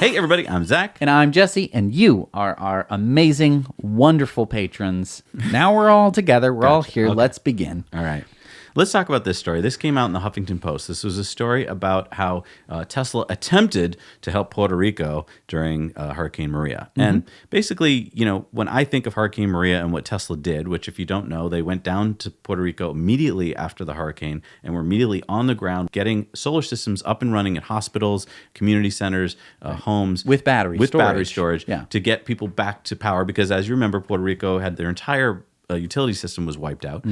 Hey, everybody, I'm Zach. And I'm Jesse, and you are our amazing, wonderful patrons. Now we're all together. We're all here. Okay. Let's begin. All right. Let's talk about this story. This came out in the Huffington Post. This was a story about how Tesla attempted to help Puerto Rico during Hurricane Maria. Mm-hmm. And basically, you know, when I think of Hurricane Maria and what Tesla did, which if you don't know, they went down to Puerto Rico immediately after the hurricane and were immediately on the ground getting solar systems up and running at hospitals, community centers, homes. With battery storage to get people back to power. Because as you remember, Puerto Rico had their entire utility system was wiped out.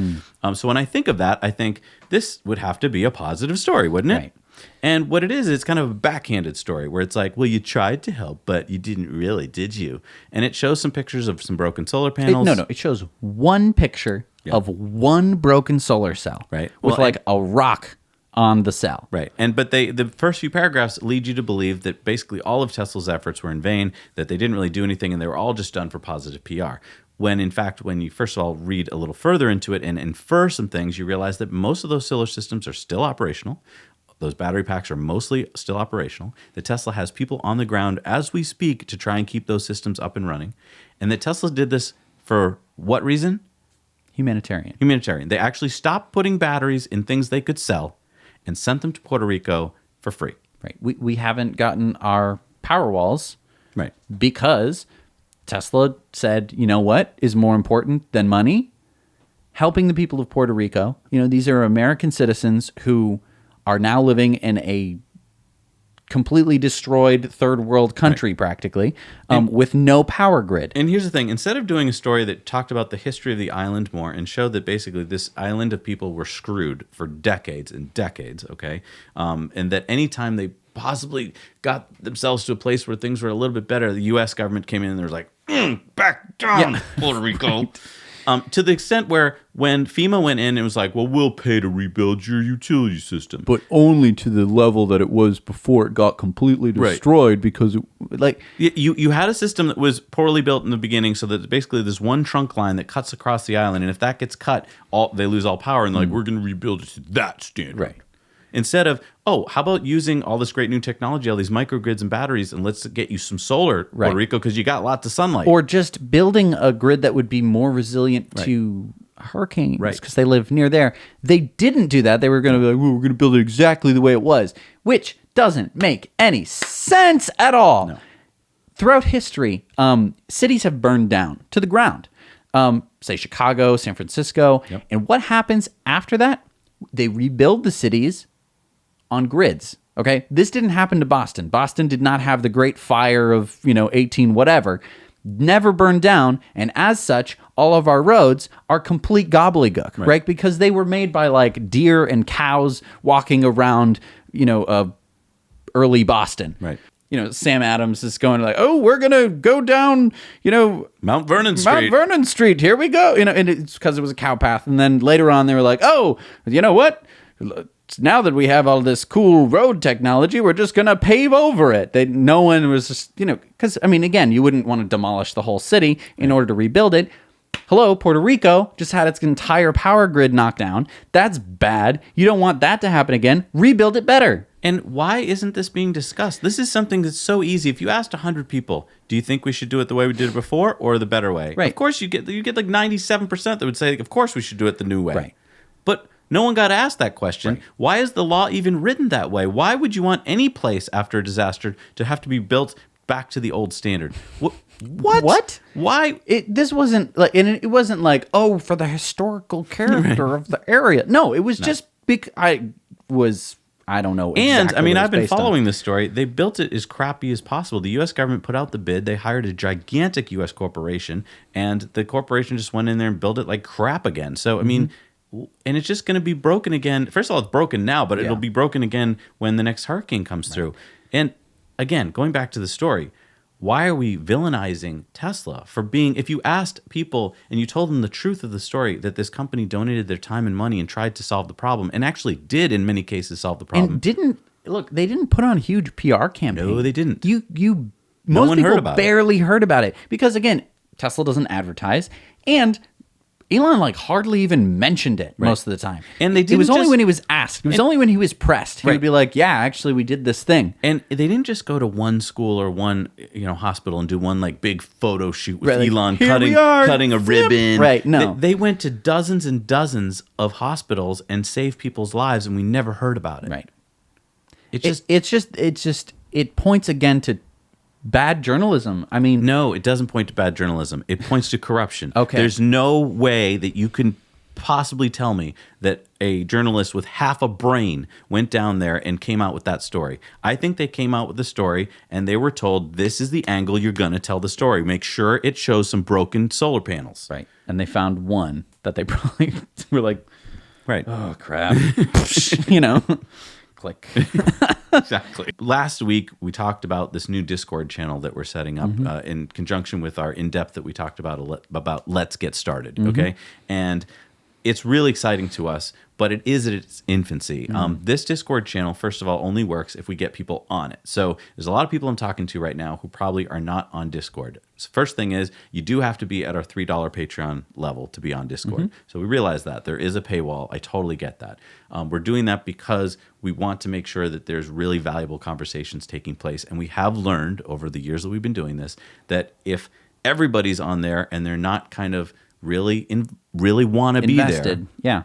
So when I think of that, I think this would have to be a positive story, wouldn't it? Right. And what it is, it's kind of a backhanded story where it's like, well, you tried to help, but you didn't really, did you? And it shows some pictures of some broken solar panels. It shows one picture of one broken solar cell. Right. With a rock on the cell. Right. But the first few paragraphs lead you to believe that basically all of Tesla's efforts were in vain, that they didn't really do anything, and they were all just done for positive PR. When in fact, when you first of all read a little further into it and infer some things, you realize that most of those solar systems are still operational. Those battery packs are mostly still operational. That Tesla has people on the ground as we speak to try and keep those systems up and running. And that Tesla did this for what reason? Humanitarian. They actually stopped putting batteries in things they could sell and sent them to Puerto Rico for free. Right. We haven't gotten our power walls. Right. Because Tesla said, you know what is more important than money? Helping the people of Puerto Rico. You know, these are American citizens who are now living in a completely destroyed third world country, practically, with no power grid. And here's the thing. Instead of doing a story that talked about the history of the island more and showed that basically this island of people were screwed for decades and decades, okay? And that anytime they possibly got themselves to a place where things were a little bit better, the U.S. government came in and was like, back down, Puerto Rico. To the extent where when FEMA went in, it was like, well, we'll pay to rebuild your utility system. But only to the level that it was before it got completely destroyed, right. Because you had a system that was poorly built in the beginning, so that basically there's one trunk line that cuts across the island, and if that gets cut, they lose all power, and they're like, we're going to rebuild it to that standard. Right. Instead of, how about using all this great new technology, all these microgrids and batteries, and let's get you some solar, Puerto Rico, because you got lots of sunlight. Or just building a grid that would be more resilient to hurricanes, because they live near there. They didn't do that. They were going to be like, we're going to build it exactly the way it was, which doesn't make any sense at all. No. Throughout history, cities have burned down to the ground. Say Chicago, San Francisco. Yep. And what happens after that? They rebuild the cities on grids, okay? This didn't happen to Boston. Boston did not have the great fire of, 18 whatever. Never burned down, and as such, all of our roads are complete gobbledygook, right? Because they were made by like deer and cows walking around, early Boston. Right. Sam Adams is going like, we're going to go down, Mount Vernon Street. Here we go. And it's because it was a cow path. And then later on, they were like, you know what? Now that we have all this cool road technology, we're just going to pave over it. No one was just, because, again, you wouldn't want to demolish the whole city in order to rebuild it. Hello, Puerto Rico just had its entire power grid knocked down. That's bad. You don't want that to happen again. Rebuild it better. And why isn't this being discussed? This is something that's so easy. If you asked 100 people, do you think we should do it the way we did it before or the better way? Right. Of course, you get like 97% that would say, of course we should do it the new way. Right. But no one got asked that question. Right. Why is the law even written that way? Why would you want any place after a disaster to have to be built back to the old standard? What? Why? This wasn't like, and it wasn't like, for the historical character of the area. No, it was just I don't know. And I've been following this story. They built it as crappy as possible. The U.S. government put out the bid. They hired a gigantic U.S. corporation, and the corporation just went in there and built it like crap again. So, and it's just going to be broken again. First of all, it's broken now, but it'll be broken again when the next hurricane comes through. And again, going back to the story, why are we villainizing Tesla for being, if you asked people and you told them the truth of the story, that this company donated their time and money and tried to solve the problem, and actually did in many cases solve the problem. And they didn't put on a huge PR campaign. No, they didn't. Most people barely heard about it. Because again, Tesla doesn't advertise, and Elon like hardly even mentioned it most of the time. And they It was didn't only just- when he was asked. It was only when he was pressed. He would Right. be like, "Yeah, actually, we did this thing." And they didn't just go to one school or one, hospital and do one like big photo shoot with Right, like, Elon "Here we are, cutting a zip." ribbon. Right, no. They went to dozens and dozens of hospitals and saved people's lives, and we never heard about it. Right. It just It points again to bad journalism. I mean, no, it doesn't point to bad journalism. It points to corruption. Okay. There's no way that you can possibly tell me that a journalist with half a brain went down there and came out with that story. I think they came out with the story and they were told, this is the angle you're going to tell the story. Make sure it shows some broken solar panels. right. And they found one that they probably were like, Right. "Oh crap," you know. Click. Exactly. Last week, we talked about this new Discord channel that we're setting up in conjunction with our in-depth that we talked about Let's Get Started, okay? And it's really exciting to us, but it is at its infancy. This Discord channel, first of all, only works if we get people on it. So there's a lot of people I'm talking to right now who probably are not on Discord. So first thing is, you do have to be at our $3 Patreon level to be on Discord. So we realize that. There is a paywall. I totally get that. We're doing that because we want to make sure that there's really valuable conversations taking place. And we have learned over the years that we've been doing this, that if everybody's on there and they're not kind of really want to be there, Invested. Yeah.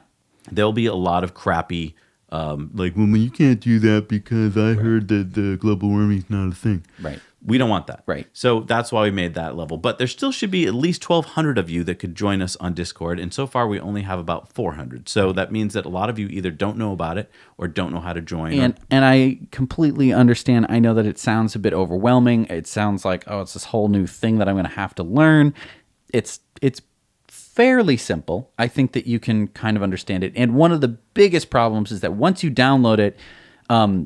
there'll be a lot of crappy, like, well, you can't do that because I heard that the global warming is not a thing. Right. We don't want that. Right. So that's why we made that level. But there still should be at least 1,200 of you that could join us on Discord. And so far, we only have about 400. So that means that a lot of you either don't know about it or don't know how to join. And I completely understand. I know that it sounds a bit overwhelming. It sounds like, oh, it's this whole new thing that I'm going to have to learn. It's fairly simple. I think that you can kind of understand it. And one of the biggest problems is that once you download it,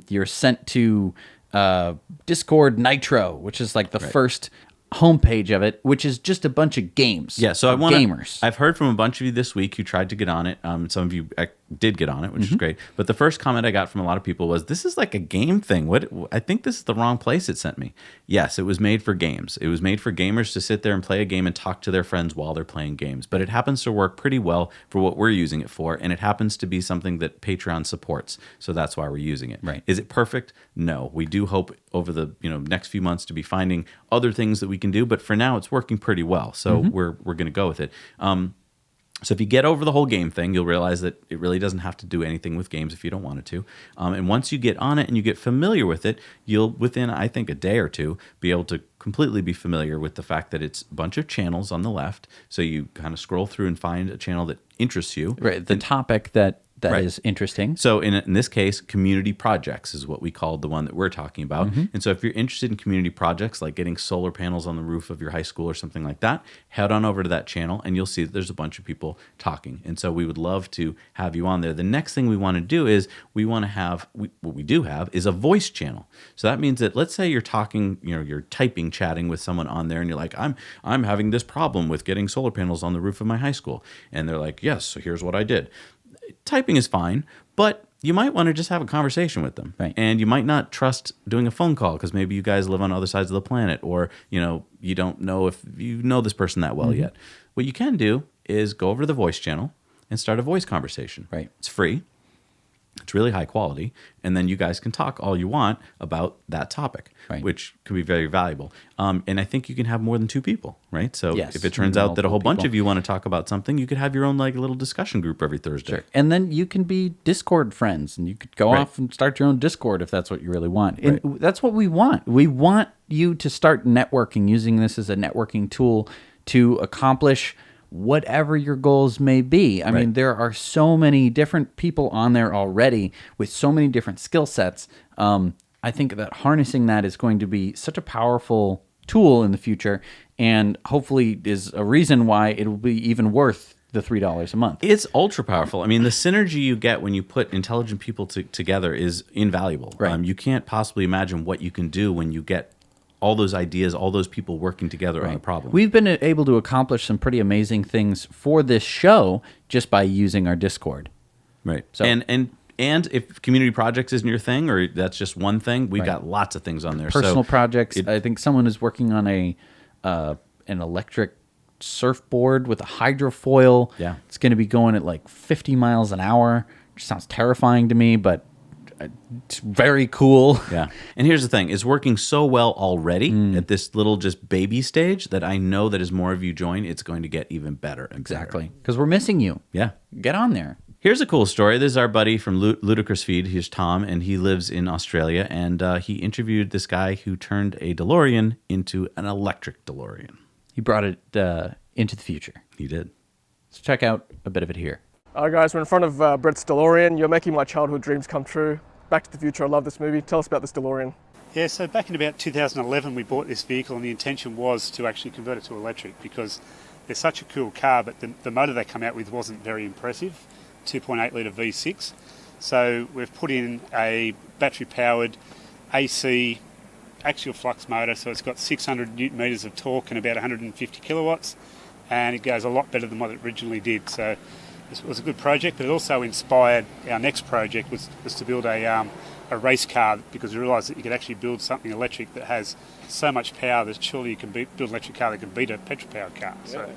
you're sent to Discord Nitro, which is like the first homepage of it, which is just a bunch of games. Yeah, so for gamers. I've heard from a bunch of you this week who tried to get on it. Some of you did get on it, which is great. But the first comment I got from a lot of people was, "This is like a game thing. What? I think this is the wrong place it sent me." Yes, it was made for games. It was made for gamers to sit there and play a game and talk to their friends while they're playing games. But it happens to work pretty well for what we're using it for, and it happens to be something that Patreon supports. So that's why we're using it. Right. Is it perfect? No. We do hope over the next few months to be finding other things that we can do, but for now it's working pretty well. So we're going to go with it. So if you get over the whole game thing, you'll realize that it really doesn't have to do anything with games if you don't want it to. And once you get on it and you get familiar with it, you'll, within, I think, a day or two, be able to completely be familiar with the fact that it's a bunch of channels on the left. So you kind of scroll through and find a channel that interests you. Right. The topic that Right. is interesting. So in this case, community projects is what we called the one that we're talking about. And so if you're interested in community projects like getting solar panels on the roof of your high school or something like that, head on over to that channel and you'll see that there's a bunch of people talking. And so we would love to have you on there. The next thing we want to do is we want to have, what we do have is a voice channel. So that means that let's say you're talking, you're typing, chatting with someone on there and you're like, I'm having this problem with getting solar panels on the roof of my high school. And they're like, yes, so here's what I did. Typing is fine, but you might want to just have a conversation with them. Right. And you might not trust doing a phone call because maybe you guys live on other sides of the planet, or you don't know if you know this person that well yet. What you can do is go over to the voice channel and start a voice conversation. Right. It's free. It's really high quality, and then you guys can talk all you want about that topic, Right. which can be very valuable. And I think you can have more than 2 people, right? So Yes, if it turns out that a whole multiple bunch people. of you want to talk about something, you could have your own like little discussion group every Thursday. Sure. And then you can be Discord friends and you could go Right. off and start your own Discord if that's what you really want. And that's what we want. We want you to start networking, using this as a networking tool to accomplish whatever your goals may be. I mean, there are so many different people on there already with so many different skill sets. I think that harnessing that is going to be such a powerful tool in the future, and hopefully is a reason why it will be even worth the $3 a month. It's ultra powerful. I mean, the synergy you get when you put intelligent people together is invaluable. Right. You can't possibly imagine what you can do when you get all those ideas, all those people working together on a problem. We've been able to accomplish some pretty amazing things for this show just by using our Discord. Right. So- And if community projects isn't your thing, or that's just one thing, we've got lots of things on there. Personal So projects. I think someone is working on an electric surfboard with a hydrofoil. Yeah. It's going to be going at like 50 miles an hour, which sounds terrifying to me, but it's very cool. Yeah. And here's the thing, it's working so well already at this little just baby stage that I know that as more of you join, it's going to get even better. And Exactly. Because we're missing you. Yeah. Get on there. Here's a cool story. This is our buddy from Ludicrous Feed. He's Tom, and he lives in Australia. And he interviewed this guy who turned a DeLorean into an electric DeLorean. He brought it into the future. He did. Let's check out a bit of it here. Alright guys, we're in front of Brett's DeLorean. You're making my childhood dreams come true. Back to the Future, I love this movie. Tell us about this DeLorean. Yeah, so back in about 2011 we bought this vehicle, and the intention was to actually convert it to electric because they're such a cool car, but the motor they come out with wasn't very impressive, 2.8 litre V6. So we've put in a battery powered AC axial flux motor, so it's got 600 newton metres of torque and about 150 kilowatts, and it goes a lot better than what it originally did. So it was a good project, but it also inspired our next project was to build a race car, because we realised that you could actually build something electric that has so much power that surely you can build an electric car that can beat a petrol powered car. Yeah. So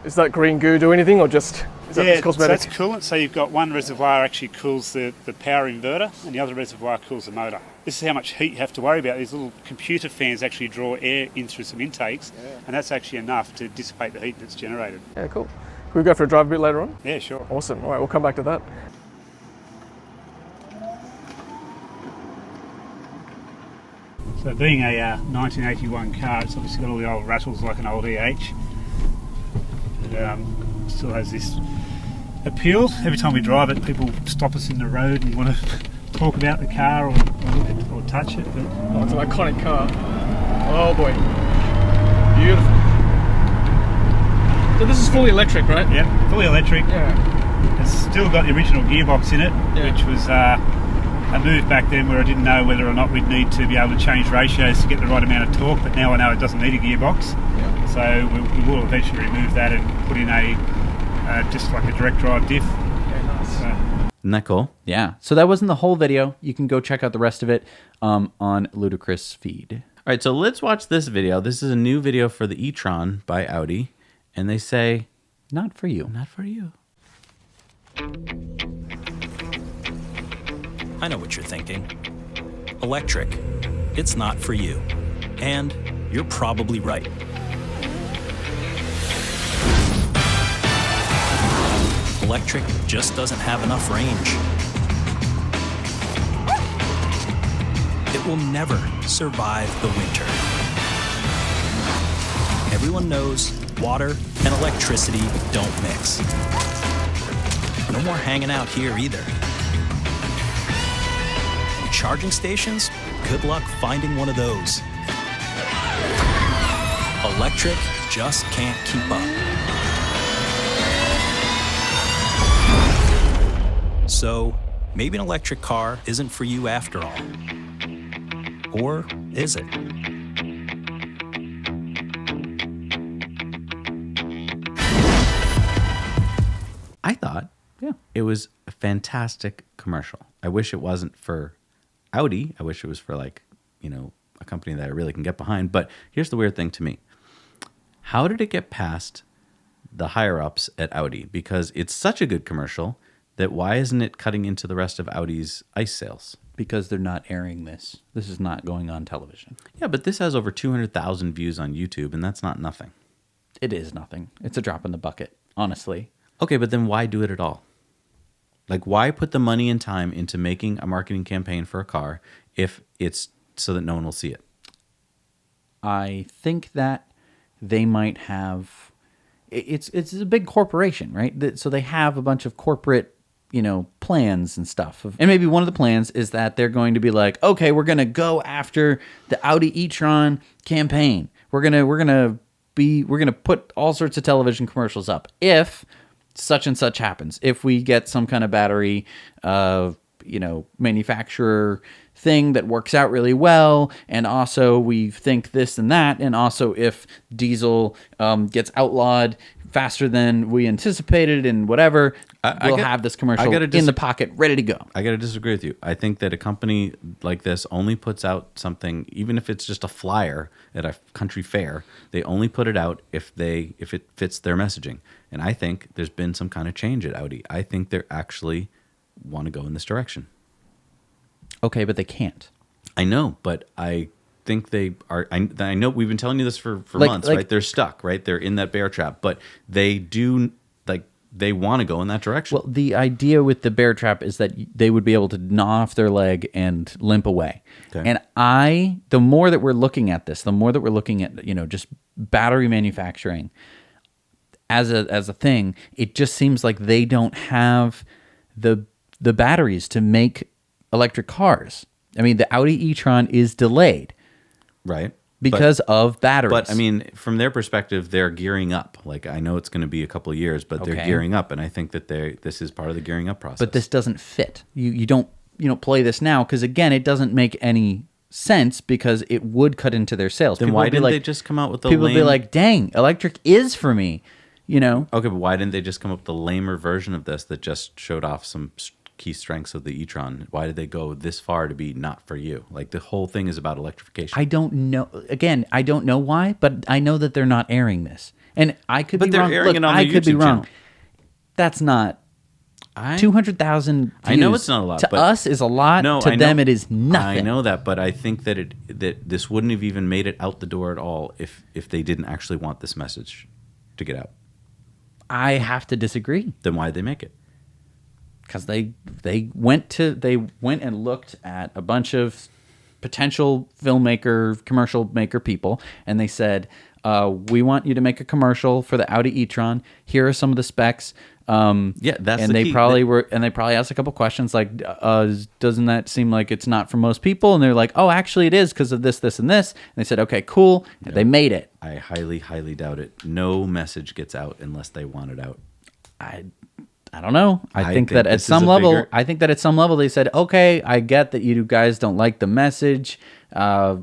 Does that green goo do anything, or just is that just so cosmetic? that's coolant. So you've got one reservoir actually cools the power inverter, and the other reservoir cools the motor. This is how much heat you have to worry about. These little computer fans actually draw air in through some intakes, and that's actually enough to dissipate the heat that's generated. Yeah, cool. Can we go for a drive a bit later on? Yeah, sure. Awesome. All right, we'll come back to that. So being a 1981 car, it's obviously got all the old rattles like an old EH. It still has this appeal. Every time we drive it, people stop us in the road and want to talk about the car or touch it. But Oh, it's an iconic car. Oh boy. Beautiful. So this is fully electric, right? yeah, fully electric. Yeah. It's still got the original gearbox in it, Yeah. which was a move back then where I didn't know whether or not we'd need to be able to change ratios to get the right amount of torque, but now I know it doesn't need a gearbox. Yeah. So we will eventually remove that and put in just like a direct drive diff. Yeah, nice. Isn't that cool? Yeah. So that wasn't the whole video. You can go check out the rest of it on Ludicrous Feed. All right, so let's watch this video. This is a new video for the e-tron by Audi, and they say, Not for you. not for you. I know what you're thinking. Electric, it's not for you. And you're probably right. Electric just doesn't have enough range. It will never survive the winter. Everyone knows water and electricity don't mix. No more hanging out here either. And charging stations? Good luck finding one of those. Electric just can't keep up. So, maybe an electric car isn't for you after all. Or is it? I thought it was a fantastic commercial. I wish it wasn't for Audi. I wish it was for a company that I really can get behind. But here's the weird thing to me. How did it get past the higher ups at Audi? Because it's such a good commercial that why isn't it cutting into the rest of Audi's ICE sales? Because they're not airing this. This is not going on television. Yeah, but this has over 200,000 views on YouTube, and that's not nothing. It is nothing. It's a drop in the bucket, honestly. Okay, but then why do it at all? Like, why put the money and time into making a marketing campaign for a car if it's so that no one will see it? I think that they might have... It's a big corporation, right? So they have a bunch of corporate plans and stuff. And maybe one of the plans is that they're going to be like, okay, we're going to go after the Audi e-tron campaign. We're going to put all sorts of television commercials up if such and such happens. If we get some kind of battery manufacturer thing that works out really well, and also we think this and that, and also if diesel gets outlawed faster than we anticipated and whatever. we'll have this commercial in the pocket, ready to go. I got to disagree with you. I think that a company like this only puts out something, even if it's just a flyer at a country fair, they only put it out if it fits their messaging. And I think there's been some kind of change at Audi. I think they actually want to go in this direction. Okay, but they can't. I know, but I think they are. I know we've been telling you this for months, right? They're stuck, right? They're in that bear trap, but they do they want to go in that direction. Well, the idea with the bear trap is that they would be able to gnaw off their leg and limp away. Okay. And the more that we're looking at this, the more that we're looking at, just battery manufacturing as a thing, it just seems like they don't have the batteries to make electric cars. I mean, the Audi e-tron is delayed. Right. Because of batteries. But, I mean, from their perspective, they're gearing up. Like, I know it's going to be a couple of years, but they're gearing up, and I think that this is part of the gearing up process. But this doesn't fit. You don't play this now, because, again, it doesn't make any sense, because it would cut into their sales. Then why didn't they just come out with the People would be like, dang, electric is for me, Okay, but why didn't they just come up with the lamer version of this that just showed off some key strengths of the e-tron? Why did they go this far to be not for you? Like, the whole thing is about electrification. I don't know. Again, I don't know why, but I know that they're not airing this, and I could be wrong. But they're airing it on the YouTube channel. That's not 200,000. I know it's not a lot. To us is a lot. No, to them it is nothing. I know that, but I think that that this wouldn't have even made it out the door at all if they didn't actually want this message to get out. I have to disagree. Then why did they make it? Because they went and looked at a bunch of potential filmmaker, commercial maker people, and they said, "We want you to make a commercial for the Audi e-tron. Here are some of the specs." Yeah, that's and the they key. probably asked a couple questions like, "Doesn't that seem like it's not for most people?" And they're like, "Oh, actually, it is because of this, this, and this." And they said, "Okay, cool." And they made it. I highly, highly doubt it. No message gets out unless they want it out. I don't know. I think that at some level, they said, okay, I get that you guys don't like the message, but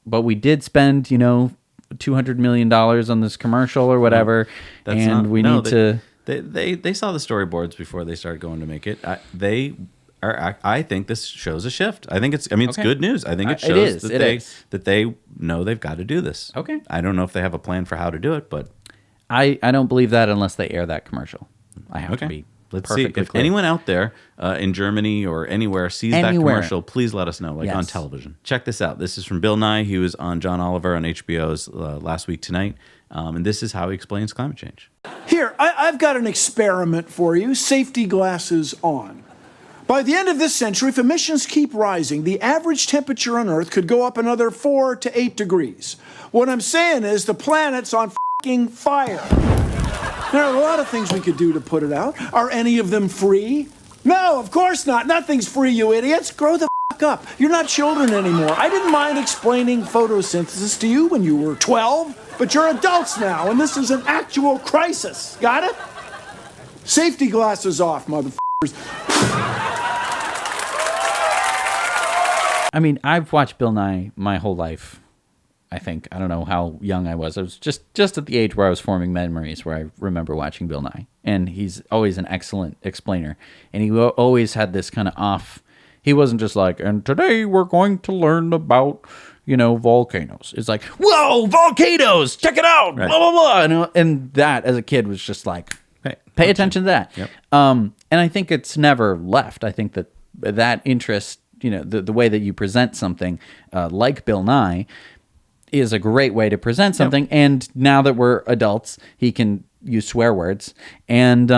we did spend, $200 million on this commercial or whatever, They saw the storyboards before they started going to make it. I think this shows a shift. I think it's good news. I think it shows that they know they've got to do this. Okay. I don't know if they have a plan for how to do it, but I don't believe that unless they air that commercial. I have to be. Let's see. If anyone out there in Germany or anywhere sees that commercial, please let us know, on television. Check this out. This is from Bill Nye. He was on John Oliver on HBO's Last Week Tonight. And this is how he explains climate change. Here, I've got an experiment for you. Safety glasses on. By the end of this century, if emissions keep rising, the average temperature on Earth could go up another 4 to 8 degrees. What I'm saying is the planet's on f***ing fire. There are a lot of things we could do to put it out. Are any of them free? No, of course not. Nothing's free, you idiots. Grow the f*** up. You're not children anymore. I didn't mind explaining photosynthesis to you when you were 12, but you're adults now, and this is an actual crisis. Got it? Safety glasses off, motherfuckers. I mean, I've watched Bill Nye my whole life. I think. I don't know how young I was. I was just at the age where I was forming memories where I remember watching Bill Nye. And he's always an excellent explainer. And he always had this kind of off. He wasn't just like, and today we're going to learn about, volcanoes. It's like, whoa, volcanoes, check it out, right. Blah, blah, blah. And that, as a kid, was just like, pay attention to that. Yep. And I think it's never left. I think that interest, the way that you present something like Bill Nye is a great way to present something. Yep. And now that we're adults, he can use swear words. And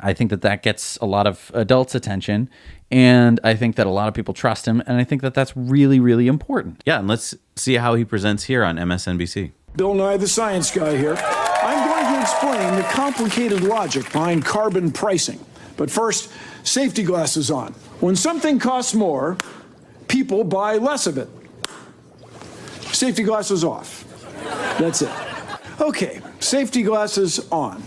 I think that gets a lot of adults' attention. And I think that a lot of people trust him. And I think that that's really, really important. Yeah, and let's see how he presents here on MSNBC. Bill Nye, the science guy here. I'm going to explain the complicated logic behind carbon pricing. But first, safety glasses on. When something costs more, people buy less of it. Safety glasses off. That's it. Okay, safety glasses on.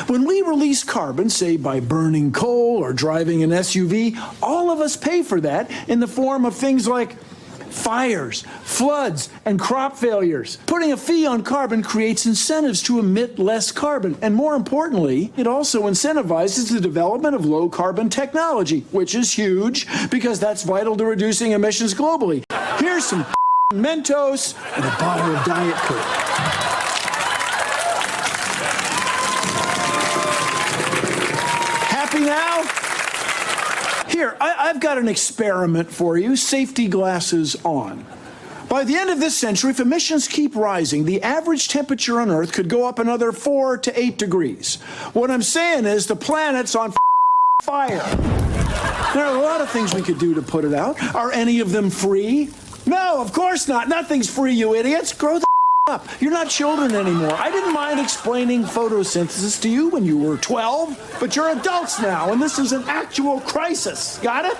When we release carbon, say by burning coal or driving an SUV, all of us pay for that in the form of things like fires, floods, and crop failures. Putting a fee on carbon creates incentives to emit less carbon. And more importantly, it also incentivizes the development of low carbon technology, which is huge because that's vital to reducing emissions globally. Here's some Mentos and a bottle of Diet Coke. Happy now? Here, I've got an experiment for you. Safety glasses on. By the end of this century, if emissions keep rising, the average temperature on Earth could go up another 4 to 8 degrees. What I'm saying is the planet's on fire. There are a lot of things we could do to put it out. Are any of them free? No, of course not. Nothing's free, you idiots. Grow the up. You're not children anymore. I didn't mind explaining photosynthesis to you when you were 12, but you're adults now, and this is an actual crisis. Got it?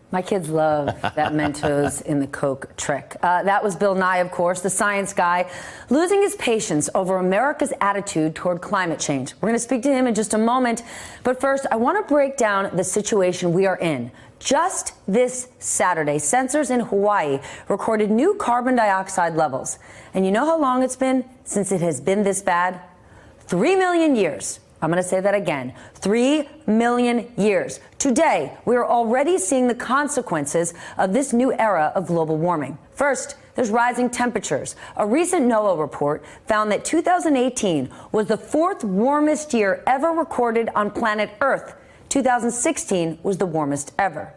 My kids love that Mentos in the Coke trick. That was Bill Nye, of course, the science guy, losing his patience over America's attitude toward climate change. We're going to speak to him in just a moment. But first, I want to break down the situation we are in. Just this Saturday, sensors in Hawaii recorded new carbon dioxide levels. And you know how long it's been since it has been this bad? 3 million years. I'm going to say that again. 3 million years. Today, we are already seeing the consequences of this new era of global warming. First, there's rising temperatures. A recent NOAA report found that 2018 was the 4th warmest year ever recorded on planet Earth. 2016 was the warmest ever.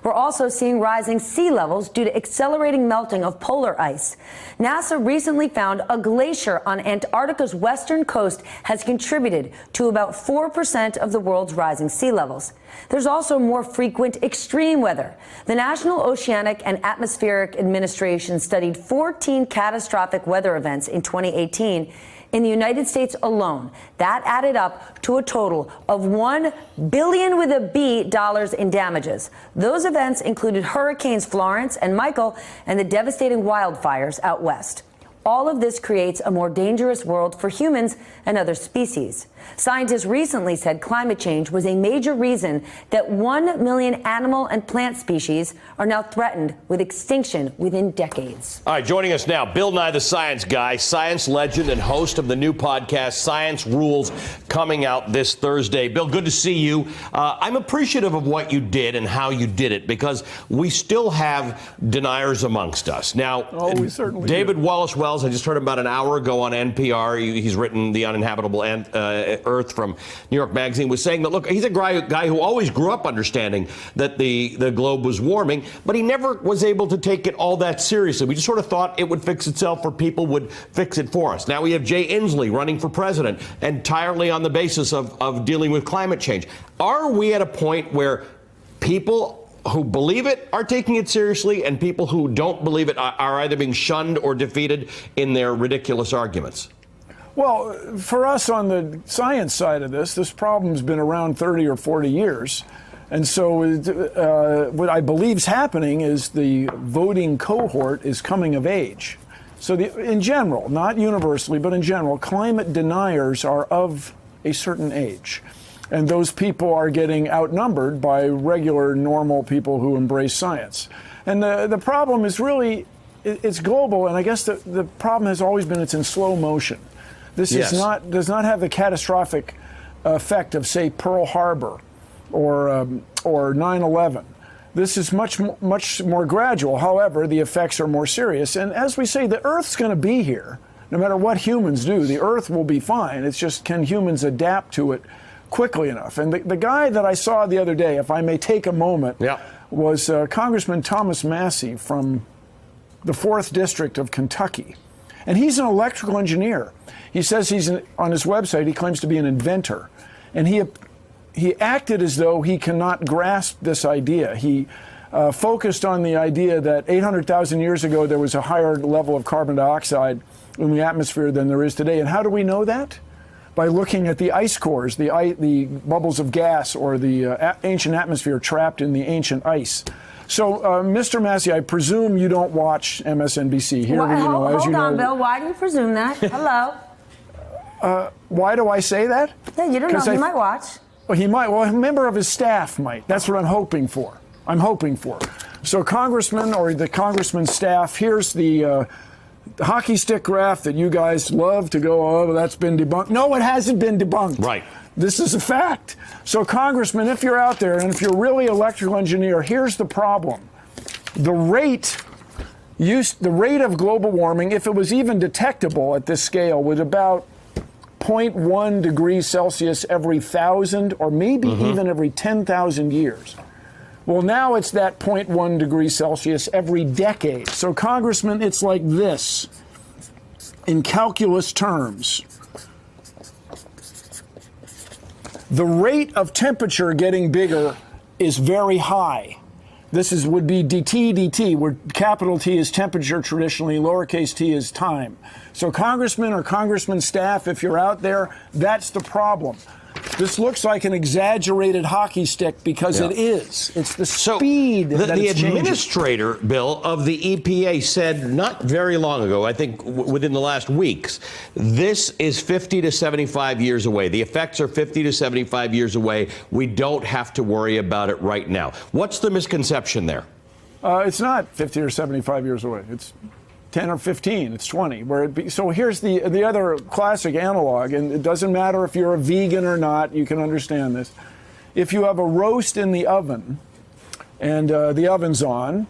We're also seeing rising sea levels due to accelerating melting of polar ice. NASA recently found a glacier on Antarctica's western coast has contributed to about 4% of the world's rising sea levels. There's also more frequent extreme weather. The National Oceanic and Atmospheric Administration studied 14 catastrophic weather events in 2018. In the United States alone, that added up to a total of $1 billion with a B dollars in damages. Those events included Hurricanes Florence and Michael and the devastating wildfires out west. All of this creates a more dangerous world for humans and other species. Scientists recently said climate change was a major reason that 1 million animal and plant species are now threatened with extinction within decades. All right, joining us now, Bill Nye, the science guy, science legend and host of the new podcast, Science Rules, coming out this Thursday. Bill, good to see you. I'm appreciative of what you did and how you did it because we still have deniers amongst us. Now, we certainly David do. Wallace Wells, I just heard him about an hour ago on NPR. He's written The Uninhabitable Earth from New York Magazine, was saying that, look, he's a guy who always grew up understanding that the globe was warming, but he never was able to take it all that seriously. We just sort of thought it would fix itself or people would fix it for us. Now we have Jay Inslee running for president entirely on the basis of dealing with climate change. Are we at a point where people who believe it are taking it seriously and people who don't believe it are either being shunned or defeated in their ridiculous arguments? Well, for us on the science side of this problem's been around 30 or 40 years. And so what I believe is happening is the voting cohort is coming of age. So in general, not universally, but in general, climate deniers are of a certain age. And those people are getting outnumbered by regular, normal people who embrace science. And the problem is really, it's global, and I guess the problem has always been it's in slow motion. This does not have the catastrophic effect of, say, Pearl Harbor or 9/11. This is much more gradual. However, the effects are more serious. And as we say, the Earth's going to be here. No matter what humans do, the Earth will be fine. It's just, can humans adapt to it quickly enough? And the guy that I saw the other day, if I may take a moment, was Congressman Thomas Massey from the 4th District of Kentucky. And he's an electrical engineer. He says on his website, he claims to be an inventor. And he acted as though he cannot grasp this idea. He focused on the idea that 800,000 years ago there was a higher level of carbon dioxide in the atmosphere than there is today. And how do we know that? By looking at the ice cores, the bubbles of gas, or the ancient atmosphere trapped in the ancient ice. So, Mr. Massey, I presume you don't watch MSNBC. Here, Hold on, Bill. Why do you presume that? Hello. Why do I say that? Yeah, you don't know. He might watch. Well, he might. Well, a member of his staff might. That's what I'm hoping for. So congressman or the congressman's staff, here's the hockey stick graph that you guys love to go, oh, that's been debunked. No, it hasn't been debunked. Right. This is a fact. So congressman, if you're out there and if you're really an electrical engineer, here's the problem. The rate of global warming, if it was even detectable at this scale, was about 0.1 degrees Celsius every 1,000 or maybe even every 10,000 years. Well, now it's that 0.1 degrees Celsius every decade. So, Congressman, it's like this in calculus terms. The rate of temperature getting bigger is very high. This would be dt, where capital T is temperature traditionally, lowercase t is time. So congressman or congressman staff, if you're out there, that's the problem. This looks like an exaggerated hockey stick because it is. It's the speed that the it's changing. administrator, Bill, of the EPA said not very long ago, I think within the last weeks, this is 50 to 75 years away. The effects are 50 to 75 years away. We don't have to worry about it right now. What's the misconception there? It's not 50 or 75 years away. It's 10 or 15, it's 20. So here's the other classic analog, and it doesn't matter if you're a vegan or not, you can understand this. If you have a roast in the oven, and the oven's on,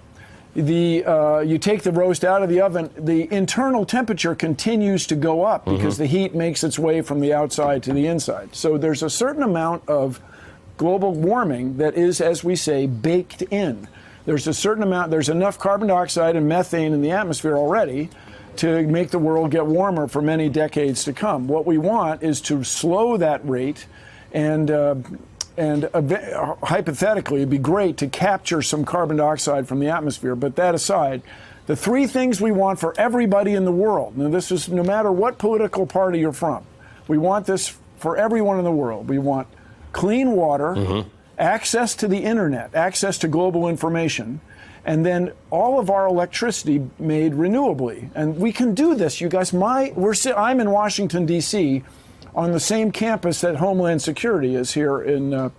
you take the roast out of the oven, the internal temperature continues to go up because the heat makes its way from the outside to the inside. So there's a certain amount of global warming that is, as we say, baked in. There's a certain amount, there's enough carbon dioxide and methane in the atmosphere already to make the world get warmer for many decades to come. What we want is to slow that rate, and hypothetically, it'd be great to capture some carbon dioxide from the atmosphere. But that aside, the three things we want for everybody in the world, now this is no matter what political party you're from, we want this for everyone in the world. We want clean water, access to the internet, access to global information, and then all of our electricity made renewably. And we can do this, you guys. I'm in Washington, D.C., on the same campus that Homeland Security is here in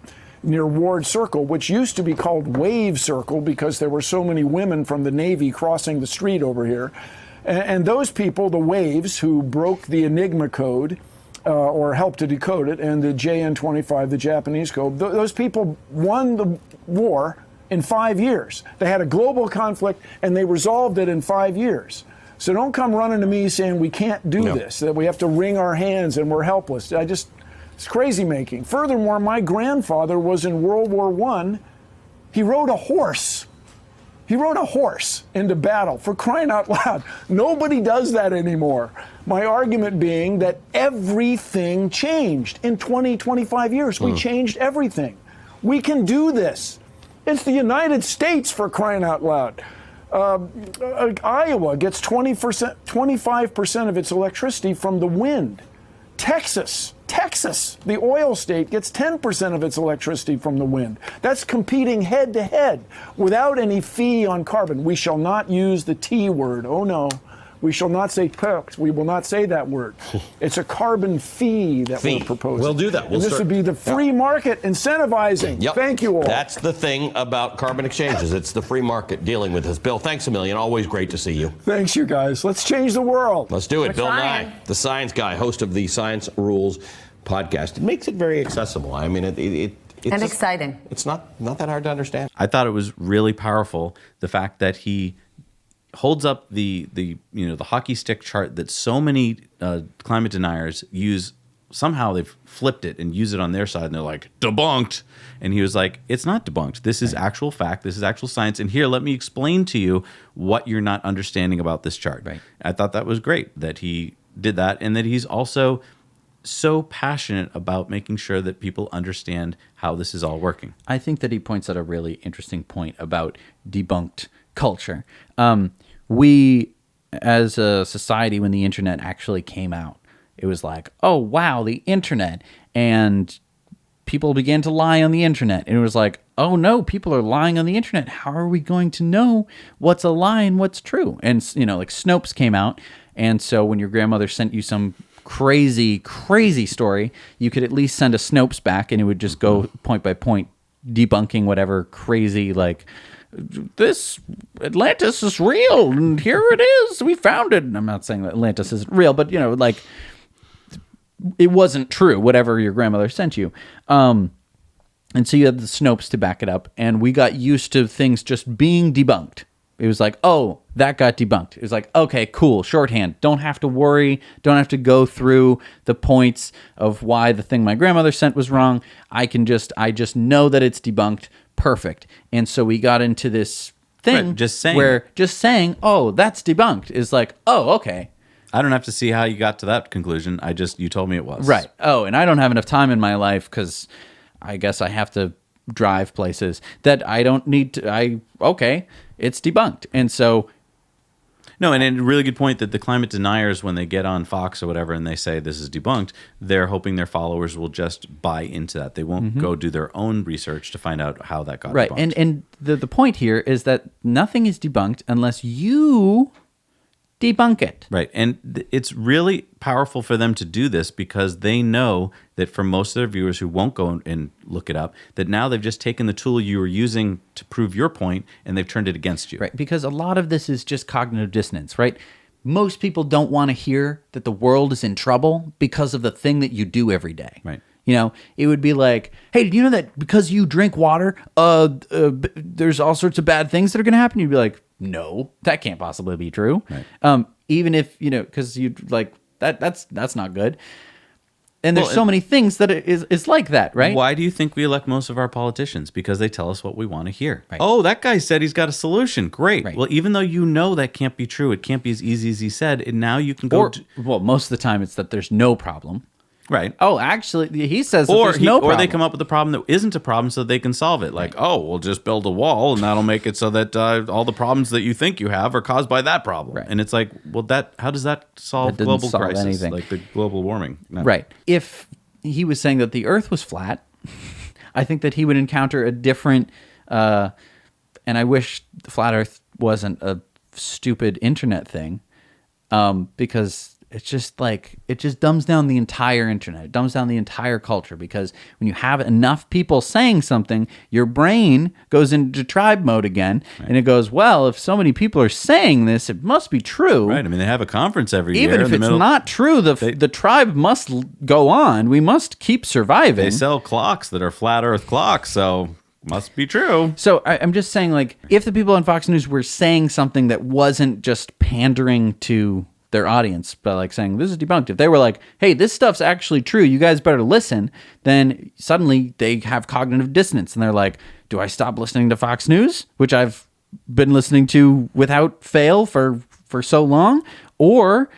near Ward Circle, which used to be called Wave Circle because there were so many women from the Navy crossing the street over here. And those people, the Waves, who broke the Enigma code, or helped to decode it, and the JN-25, the Japanese code. Those people won the war in 5 years. They had a global conflict, and they resolved it in 5 years. So don't come running to me saying we can't do this, that we have to wring our hands and we're helpless. It's crazy making. Furthermore, my grandfather was in World War I. He rode a horse. He rode a horse into battle, for crying out loud. Nobody does that anymore. My argument being that everything changed. In 20-25 years, we changed everything. We can do this. It's the United States, for crying out loud. Iowa gets 25% of its electricity from the wind. Texas, the oil state, gets 10% of its electricity from the wind. That's competing head to head without any fee on carbon. We shall not use the T word. Oh no. We shall not say tax. We will not say that word. It's a carbon fee that we're proposing. We'll do that. And this would be the free market incentivizing. Yep. Thank you all. That's the thing about carbon exchanges. It's the free market dealing with this. Bill, thanks a million. Always great to see you. Thanks, you guys. Let's change the world. Let's do it. We're Bill trying. Nye, the science guy, host of the Science Rules podcast. It makes it very accessible. I mean, it's And exciting. It's not that hard to understand. I thought it was really powerful, the fact that he holds up the hockey stick chart that so many climate deniers use. Somehow they've flipped it and use it on their side, and they're like, debunked. And he was like, it's not debunked. This is actual fact. This is actual science. And here, let me explain to you what you're not understanding about this chart. Right. I thought that was great that he did that, and that he's also so passionate about making sure that people understand how this is all working. I think that he points out a really interesting point about debunked culture. We, as a society, when the internet actually came out, it was like, oh, wow, the internet. And people began to lie on the internet. And it was like, oh, no, people are lying on the internet. How are we going to know what's a lie and what's true? And, like Snopes came out. And so when your grandmother sent you some crazy, crazy story, you could at least send a Snopes back, and it would just go point by point debunking whatever crazy, this Atlantis is real, and here it is. We found it. And I'm not saying that Atlantis isn't real, but, like, it wasn't true, whatever your grandmother sent you. And so you had the Snopes to back it up, and we got used to things just being debunked. It was like, oh, that got debunked. It was like, okay, cool, shorthand. Don't have to worry. Don't have to go through the points of why the thing my grandmother sent was wrong. I just know that it's debunked. Perfect. And so we got into this thing Right, just saying where it. just saying, oh, that's debunked is like, oh, okay. I don't have to see how you got to that conclusion. You told me it was. Right. Oh, and I don't have enough time in my life because I guess I have to drive places that I don't need to. Okay, it's debunked. And so. No, and a really good point that the climate deniers, when they get on Fox or whatever and they say this is debunked, they're hoping their followers will just buy into that. They won't go do their own research to find out how that got right. debunked. And the point here is that nothing is debunked unless you debunk it. Right. And it's really powerful for them to do this because they know that for most of their viewers who won't go and look it up, that now they've just taken the tool you were using to prove your point and they've turned it against you. Right. Because a lot of this is just cognitive dissonance, right? Most people don't want to hear that the world is in trouble because of the thing that you do every day. Right. It would be like, hey, did you know that because you drink water, there's all sorts of bad things that are going to happen? You'd be like, no, that can't possibly be true. Right. Even if, because you'd like, that's not good. And there's so many things that is like that, right? Why do you think we elect most of our politicians? Because they tell us what we want to hear. Right. Oh, that guy said he's got a solution. Great. Right. Well, even though you know that can't be true, it can't be as easy as he said, and now you can go Well, most of the time it's that there's no problem. right. Oh, actually, he says that there's no problem. Or they come up with a problem that isn't a problem so they can solve it. Like, oh, we'll just build a wall and that'll make it so that all the problems that you think you have are caused by that problem. Right. And it's like, well, how does that solve That doesn't global solve crisis? anything. Like the global warming. No. Right. If he was saying that the Earth was flat, I think that he would encounter a different. And I wish the flat Earth wasn't a stupid internet thing, because it's just like it just dumbs down the entire internet. It dumbs down the entire culture because when you have enough people saying something, your brain goes into tribe mode again, and it goes, well, if so many people are saying this, it must be true. Right. I mean, they have a conference every year. Even if it's not true, the tribe must go on. We must keep surviving. They sell clocks that are flat Earth clocks, so must be true. So I'm just saying, like, if the people on Fox News were saying something that wasn't just pandering to their audience, but like saying this is debunked, if they were like, hey, this stuff's actually true, you guys better listen, then suddenly they have cognitive dissonance and they're like, do I stop listening to Fox News, which I've been listening to without fail for so long, or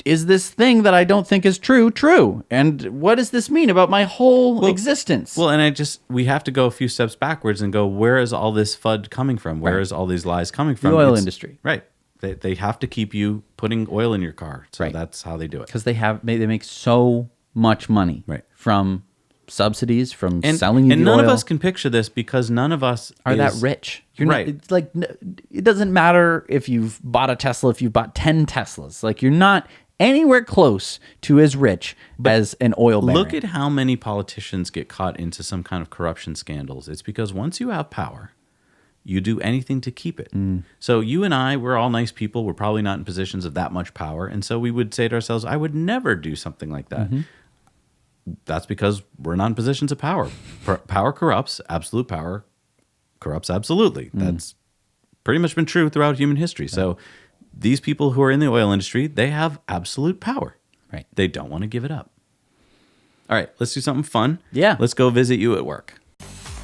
is this thing that I don't think is true? And what does this mean about my whole existence? Well, and we have to go a few steps backwards and go, where is all this FUD coming from? Where is all these lies coming from? The oil industry. Right. They have to keep you putting oil in your car. So Right. that's how they do it. Because they make so much money Right. from subsidies, from selling you and the none oil. of us can picture this because none of us are that is- rich. Right. It's like, it doesn't matter if you've bought a Tesla, if you've bought 10 Teslas. Like, you're not anywhere close to as rich as an oil baron. Look at how many politicians get caught into some kind of corruption scandals. It's because once you have power, you do anything to keep it. So you and I, we're all nice people. We're probably not in positions of that much power. And so we would say to ourselves, I would never do something like that. That's because we're not in positions of power. Power corrupts. Absolute power corrupts absolutely. That's pretty much been true throughout human history. So these people who are in the oil industry, they have absolute power. Right. They don't want to give it up. All right, let's do something fun. Yeah. Let's go visit you at work.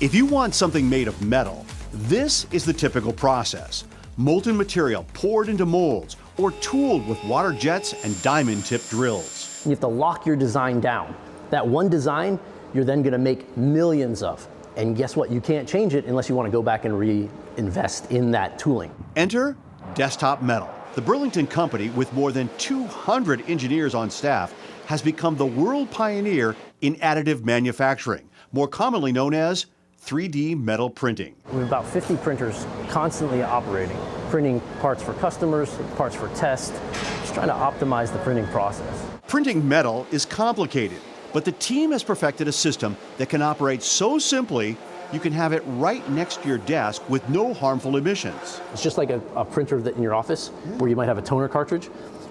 If you want something made of metal, this is the typical process. Molten material poured into molds or tooled with water jets and diamond-tipped drills. You have to lock your design down. That one design, you're then going to make millions of. And guess what? You can't change it unless you want to go back and reinvest in that tooling. Enter Desktop Metal. The Burlington company, with more than 200 engineers on staff, has become the world pioneer in additive manufacturing, more commonly known as 3D metal printing. We have about 50 printers constantly operating, printing parts for customers, parts for test, just trying to optimize the printing process. Printing metal is complicated, but the team has perfected a system that can operate so simply you can have it right next to your desk with no harmful emissions. It's just like a printer that in your office where you might have a toner cartridge.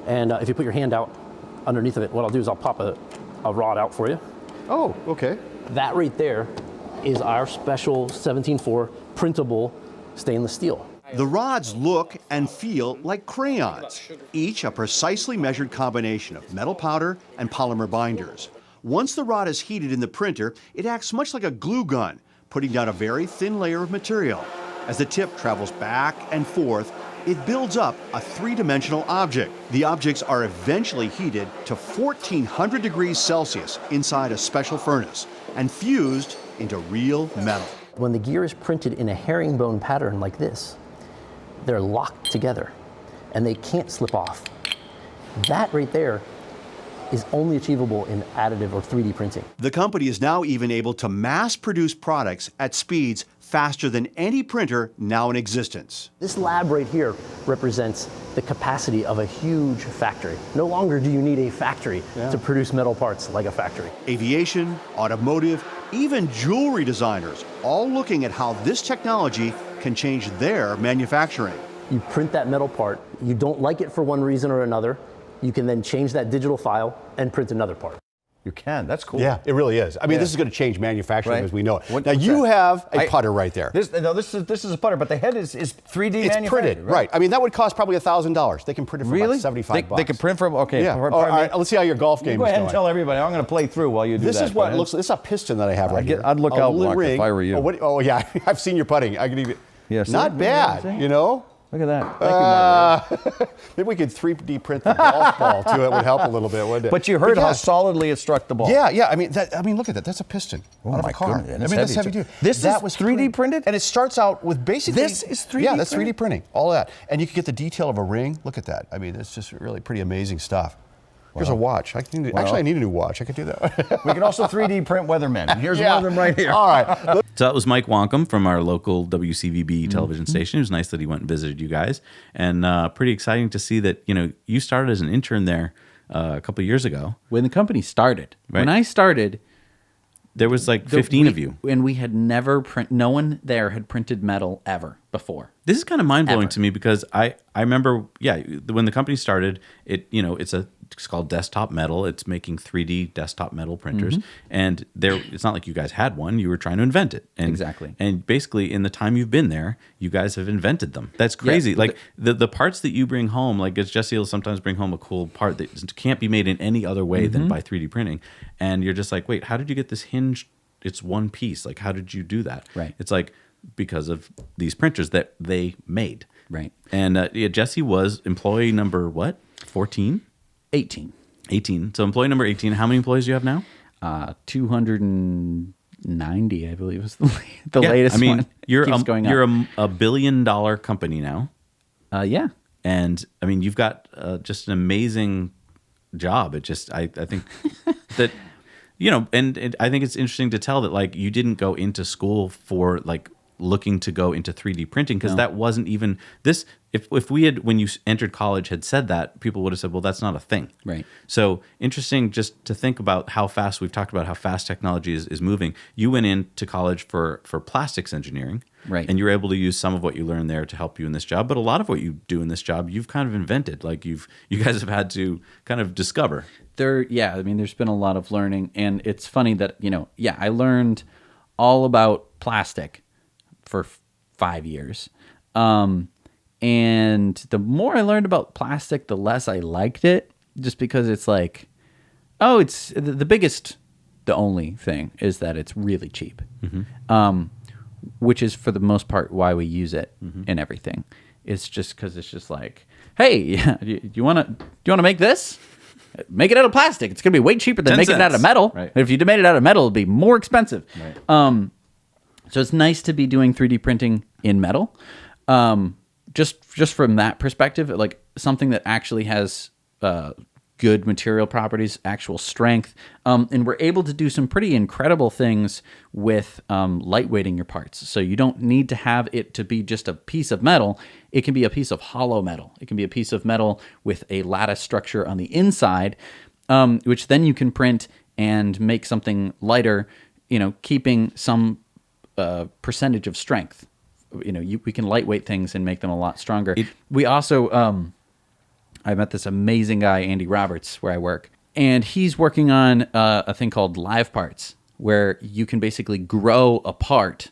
And if you put your hand out underneath of it, what I'll do is I'll pop a rod out for you. Oh, okay. That right there is our special 17.4 printable stainless steel. The rods look and feel like crayons, each a precisely measured combination of metal powder and polymer binders. Once the rod is heated in the printer, it acts much like a glue gun, putting down a very thin layer of material. As the tip travels back and forth, it builds up a three-dimensional object. The objects are eventually heated to 1400 degrees Celsius inside a special furnace and fused into real metal. When the gear is printed in a herringbone pattern like this, they're locked together and they can't slip off. That right there is only achievable in additive or 3D printing. The company is now even able to mass produce products at speeds faster than any printer now in existence. This lab right here represents the capacity of a huge factory. No longer do you need a factory to produce metal parts like a factory. Aviation, automotive, even jewelry designers, all looking at how this technology can change their manufacturing. You print that metal part, you don't like it for one reason or another, you can then change that digital file and print another part. You can. That's cool. Yeah, it really is. I mean, this is going to change manufacturing as we know it. Now, you have a putter right there. This is a putter, but the head is 3D It's manufactured. printed, right? I mean, that would cost probably $1,000. They can print it for about $75. They can print from, okay. Yeah. All right, let's see how your golf game is Go ahead going. and tell everybody. I'm going to play through while you do This that. is what it looks like. This is a piston that I have right here. I'd look out block if I were you. Oh, yeah. I've seen your putting. I can even. Yes. Not bad, you know? Look at that. Thank you, maybe we could 3D print the golf ball too. It would help a little bit, wouldn't it? But you heard how solidly it struck the ball. Yeah. I mean, look at that. That's a piston out of a car. Goodness, I mean, that's heavy duty. This was 3D printed, and it starts out with basically. This is 3D. Yeah, that's 3D printing. All that, and you can get the detail of a ring. Look at that. I mean, it's just really pretty amazing stuff. Here's a watch. Actually, I need a new watch. I could do that. We can also 3D print weathermen. And here's one of them right here. All right. So that was Mike Wonkum from our local WCVB television station. It was nice that he went and visited you guys, and pretty exciting to see that you started as an intern there a couple of years ago when the company started. Right. When I started, there was like 15 of you, and we had never no one there had printed metal ever before. This is kind of mind blowing to me because I remember, when the company started, it's called Desktop Metal. It's making 3D desktop metal printers, and it's not like you guys had one. You were trying to invent it, Exactly. And basically, in the time you've been there, you guys have invented them. That's crazy. Yeah, like the parts that you bring home, like Jesse will sometimes bring home a cool part that can't be made in any other way than by 3D printing, and you're just like, wait, how did you get this hinge? It's one piece. Like, how did you do that? Right. It's like because of these printers that they made. Right. And Jesse was employee number what? 14? 18. 18. So employee number 18. How many employees do you have now? 290, I believe, is the latest one. I mean, you're Keeps going up. you're a $1 billion company now. Yeah. And I mean, you've got just an amazing job. It just, I think that, and I think it's interesting to tell that like you didn't go into school for like looking to go into 3D printing because that wasn't even this. If we had, when you entered college, had said that, people would have said, well, that's not a thing. Right. So interesting just to think about how fast, we've talked about how fast technology is moving. You went into college for plastics engineering. Right. And you're able to use some of what you learned there to help you in this job. But a lot of what you do in this job, you've kind of invented. Like you guys have had to kind of discover. I mean, there's been a lot of learning. And it's funny that, I learned all about plastic for 5 years. And the more I learned about plastic, the less I liked it, just because it's like, it's the only thing is that it's really cheap, which is for the most part why we use it in everything. It's just because it's just like, hey, do you want to make this? Make it out of plastic. It's going to be way cheaper than making it out of metal. Right. If you made it out of metal, it'd be more expensive. Right. So it's nice to be doing 3D printing in metal. Just from that perspective, like something that actually has good material properties, actual strength, and we're able to do some pretty incredible things with lightweighting your parts. So you don't need to have it to be just a piece of metal. It can be a piece of hollow metal. It can be a piece of metal with a lattice structure on the inside, which then you can print and make something lighter, keeping some percentage of strength. You know, we can lightweight things and make them a lot stronger. We also, I met this amazing guy, Andy Roberts, where I work, and he's working on a thing called live parts, where you can basically grow a part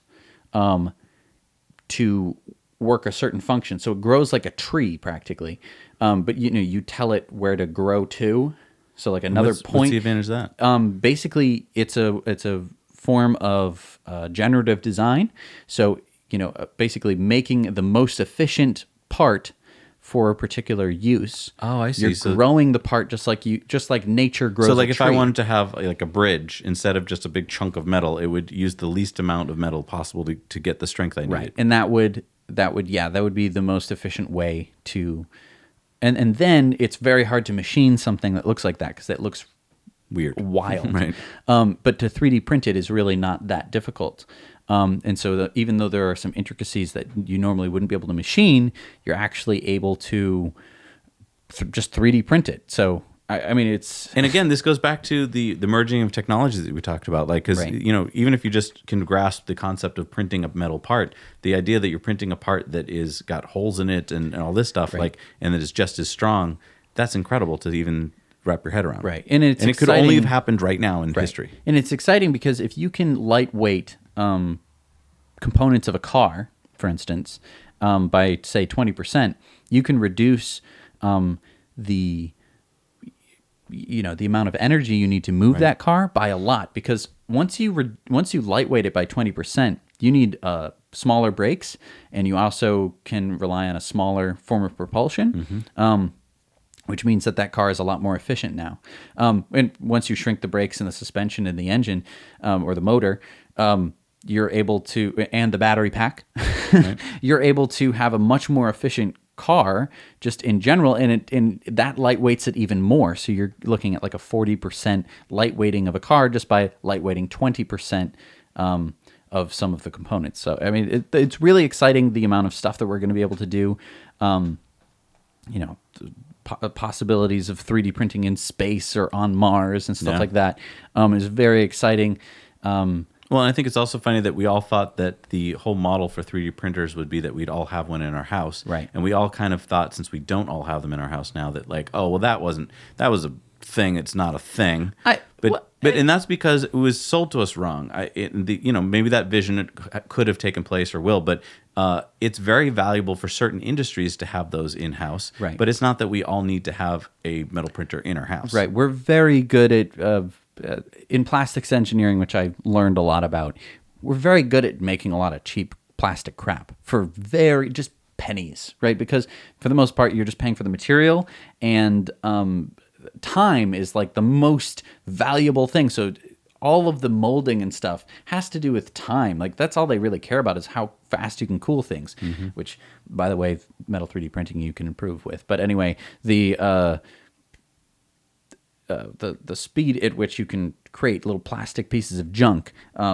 to work a certain function. So it grows like a tree practically, but you tell it where to grow to. So like another point. What's the advantage of that? Basically, it's a form of generative design. So basically making the most efficient part for a particular use. Oh, I see. You're growing the part just like nature grows. So like a if tree. I wanted to have like a bridge, instead of just a big chunk of metal, it would use the least amount of metal possible to get the strength I need. Right, and that would be the most efficient way to. And then it's very hard to machine something that looks like that because it looks weird, wild. Right. But to 3D print it is really not that difficult. And so even though there are some intricacies that you normally wouldn't be able to machine, you're actually able to just 3D print it. So I mean, it's... And again, this goes back to the merging of technologies that we talked about. Like, because, even if you just can grasp the concept of printing a metal part, the idea that you're printing a part that is got holes in it and all this stuff, and that is just as strong, that's incredible to even wrap your head around. Right. And it could only have happened right now in history. And it's exciting because if you can lightweight components of a car, for instance, by, say, 20%, you can reduce the amount of energy you need to move that car by a lot, because once you lightweight it by 20%, you need smaller brakes, and you also can rely on a smaller form of propulsion, which means that car is a lot more efficient now. And once you shrink the brakes and the suspension and the engine or the motor, you're able to, and the battery pack, you're able to have a much more efficient car just in general, and that lightweights it even more. So you're looking at like a 40% lightweighting of a car just by lightweighting 20% of some of the components. So I mean, it's really exciting, the amount of stuff that we're going to be able to do. Possibilities of 3D printing in space or on Mars and stuff like that is very exciting. Well, and I think it's also funny that we all thought that the whole model for 3D printers would be that we'd all have one in our house. Right. And we all kind of thought, since we don't all have them in our house now, that like, oh, well, that was a thing. It's not a thing. And that's because it was sold to us wrong. Maybe that vision could have taken place or will, but it's very valuable for certain industries to have those in-house. Right. But it's not that we all need to have a metal printer in our house. Right. We're very good at in plastics engineering, which I learned a lot about. We're very good at making a lot of cheap plastic crap for just pennies, right? Because for the most part, you're just paying for the material, and time is like the most valuable thing. So all of the molding and stuff has to do with time. Like that's all they really care about, is how fast you can cool things, which, by the way, metal 3D printing you can improve with. But anyway, the speed at which you can create little plastic pieces of junk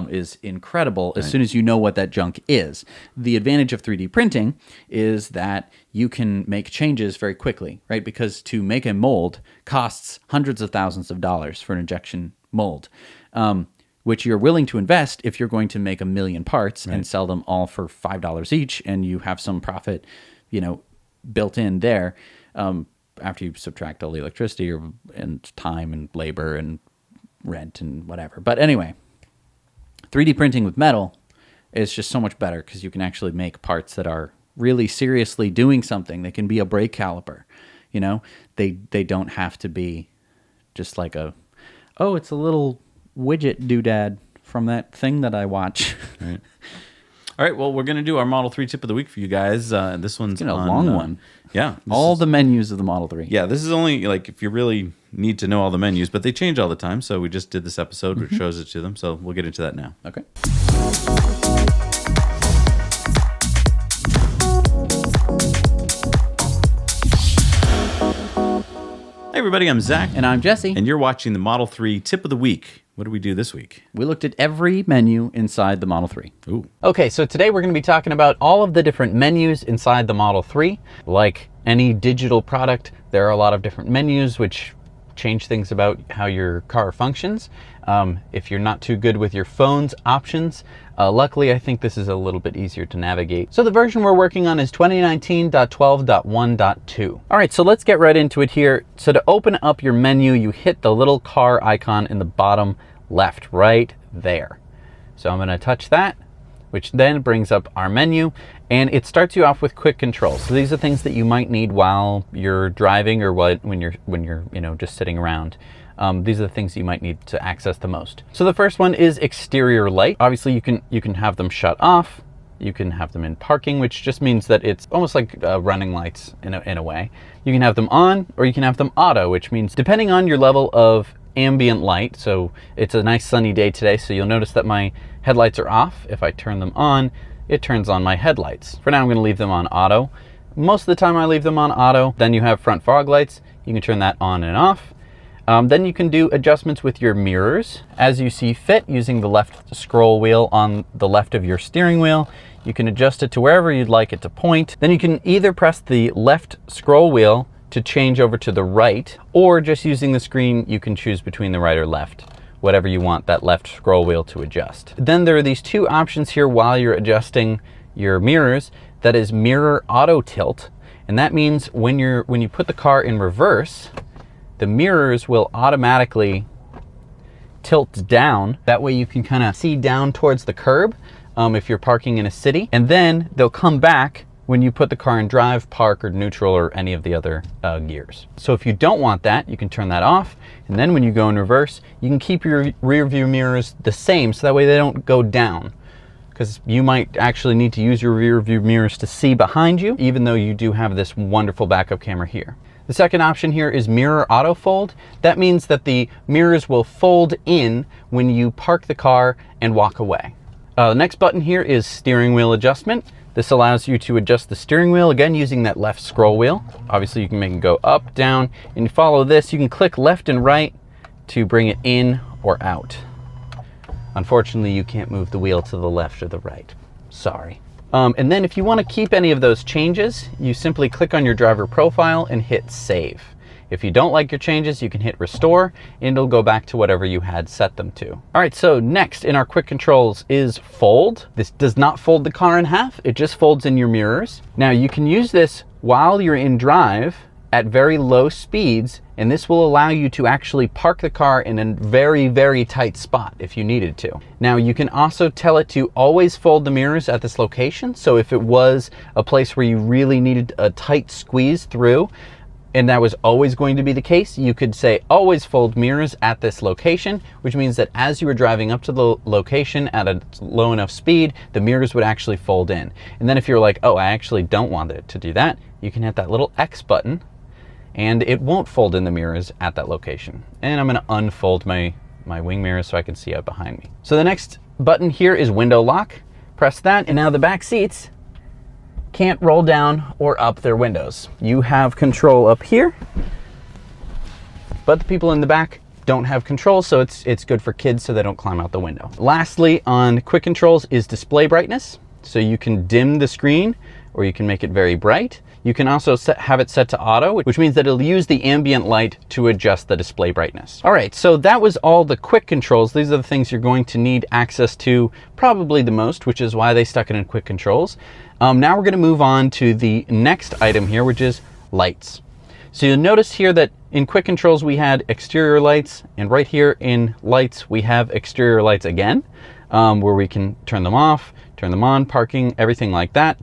is incredible as soon as you know what that junk is. The advantage of 3D printing is that you can make changes very quickly, right? Because to make a mold costs hundreds of thousands of dollars for an injection mold, which you're willing to invest if you're going to make 1 million parts and sell them all for $5 each, and you have some profit, built in there. After you subtract all the electricity and time and labor and rent and whatever. But anyway, 3D printing with metal is just so much better because you can actually make parts that are really seriously doing something. They can be a brake caliper, They don't have to be just like it's a little widget doodad from that thing that I watch. Right. All right, well, we're going to do our Model 3 tip of the week for you guys. This one's a long one. Yeah. All the menus of the Model 3. Yeah, this is only, like, if you really need to know all the menus, but they change all the time, so we just did this episode which shows it to them, so we'll get into that now. Okay. Hey, everybody, I'm Zach. And I'm Jesse. And you're watching the Model 3 Tip of the Week. What do we do this week? We looked at every menu inside the Model 3. Ooh. Okay, so today we're going to be talking about all of the different menus inside the Model 3. Like any digital product, there are a lot of different menus which change things about how your car functions. If you're not too good with your phone's options, luckily I think this is a little bit easier to navigate. So the version we're working on is 2019.12.1.2. All right, so let's get right into it here. So to open up your menu, you hit the little car icon in the bottom left, right there. So I'm going to touch that, which then brings up our menu, and it starts you off with quick controls. So these are things that you might need while you're driving or when you're just sitting around. These are the things you might need to access the most. So the first one is exterior light. Obviously you can have them shut off. You can have them in parking, which just means that it's almost like running lights in a way. You can have them on, or you can have them auto, which means depending on your level of ambient light. So it's a nice sunny day today, so you'll notice that my headlights are off. If I turn them on, it turns on my headlights. For now, I'm going to leave them on auto. Most of the time I leave them on auto. Then you have front fog lights. You can turn that on and off. Then you can do adjustments with your mirrors as you see fit using the left scroll wheel on the left of your steering wheel. You can adjust it to wherever you'd like it to point. Then you can either press the left scroll wheel to change over to the right, or just using the screen, you can choose between the right or left, whatever you want that left scroll wheel to adjust. Then there are these two options here while you're adjusting your mirrors. That is mirror auto tilt, and that means when you put the car in reverse, the mirrors will automatically tilt down. That way you can kind of see down towards the curb if you're parking in a city, and then they'll come back when you put the car in drive, park, or neutral, or any of the other gears. So if you don't want that, you can turn that off, and then when you go in reverse, you can keep your rear view mirrors the same, so that way they don't go down, because you might actually need to use your rear view mirrors to see behind you, even though you do have this wonderful backup camera here. The second option here is mirror auto fold. That means that the mirrors will fold in when you park the car and walk away. The next button here is steering wheel adjustment. This allows you to adjust the steering wheel, again, using that left scroll wheel. Obviously, you can make it go up, down, and you follow this. You can click left and right to bring it in or out. Unfortunately, you can't move the wheel to the left or the right. Sorry. And then if you want to keep any of those changes, you simply click on your driver profile and hit save. If you don't like your changes, you can hit restore and it'll go back to whatever you had set them to. All right, so next in our quick controls is fold. This does not fold the car in half, it just folds in your mirrors. Now you can use this while you're in drive at very low speeds, and this will allow you to actually park the car in a very, very tight spot if you needed to. Now you can also tell it to always fold the mirrors at this location. So if it was a place where you really needed a tight squeeze through, and that was always going to be the case, you could say always fold mirrors at this location, which means that as you were driving up to the location at a low enough speed, the mirrors would actually fold in. And then if you're like, oh, I actually don't want it to do that, you can hit that little X button and it won't fold in the mirrors at that location. And I'm gonna unfold my wing mirrors so I can see out behind me. So the next button here is window lock. Press that, and now the back seats can't roll down or up their windows. You have control up here, but the people in the back don't have control, so it's good for kids so they don't climb out the window. Lastly, on quick controls is display brightness. So you can dim the screen or you can make it very bright. You can also have it set to auto, which means that it'll use the ambient light to adjust the display brightness. All right, so that was all the quick controls. These are the things you're going to need access to probably the most, which is why they stuck it in quick controls. Now we're gonna move on to the next item here, which is lights. So you'll notice here that in quick controls we had exterior lights, and right here in lights we have exterior lights again, where we can turn them off, turn them on, parking, everything like that.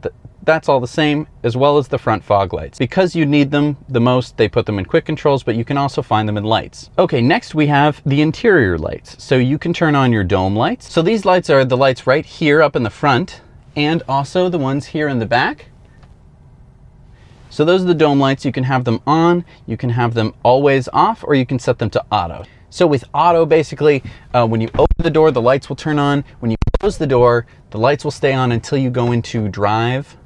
That's all the same, as well as the front fog lights. Because you need them the most, they put them in quick controls, but you can also find them in lights. Okay, next we have the interior lights. So you can turn on your dome lights. So these lights are the lights right here up in the front, and also the ones here in the back. So those are the dome lights. You can have them on, you can have them always off, or you can set them to auto. So with auto, basically, when you open the door, the lights will turn on. When you close the door, the lights will stay on until you go into drive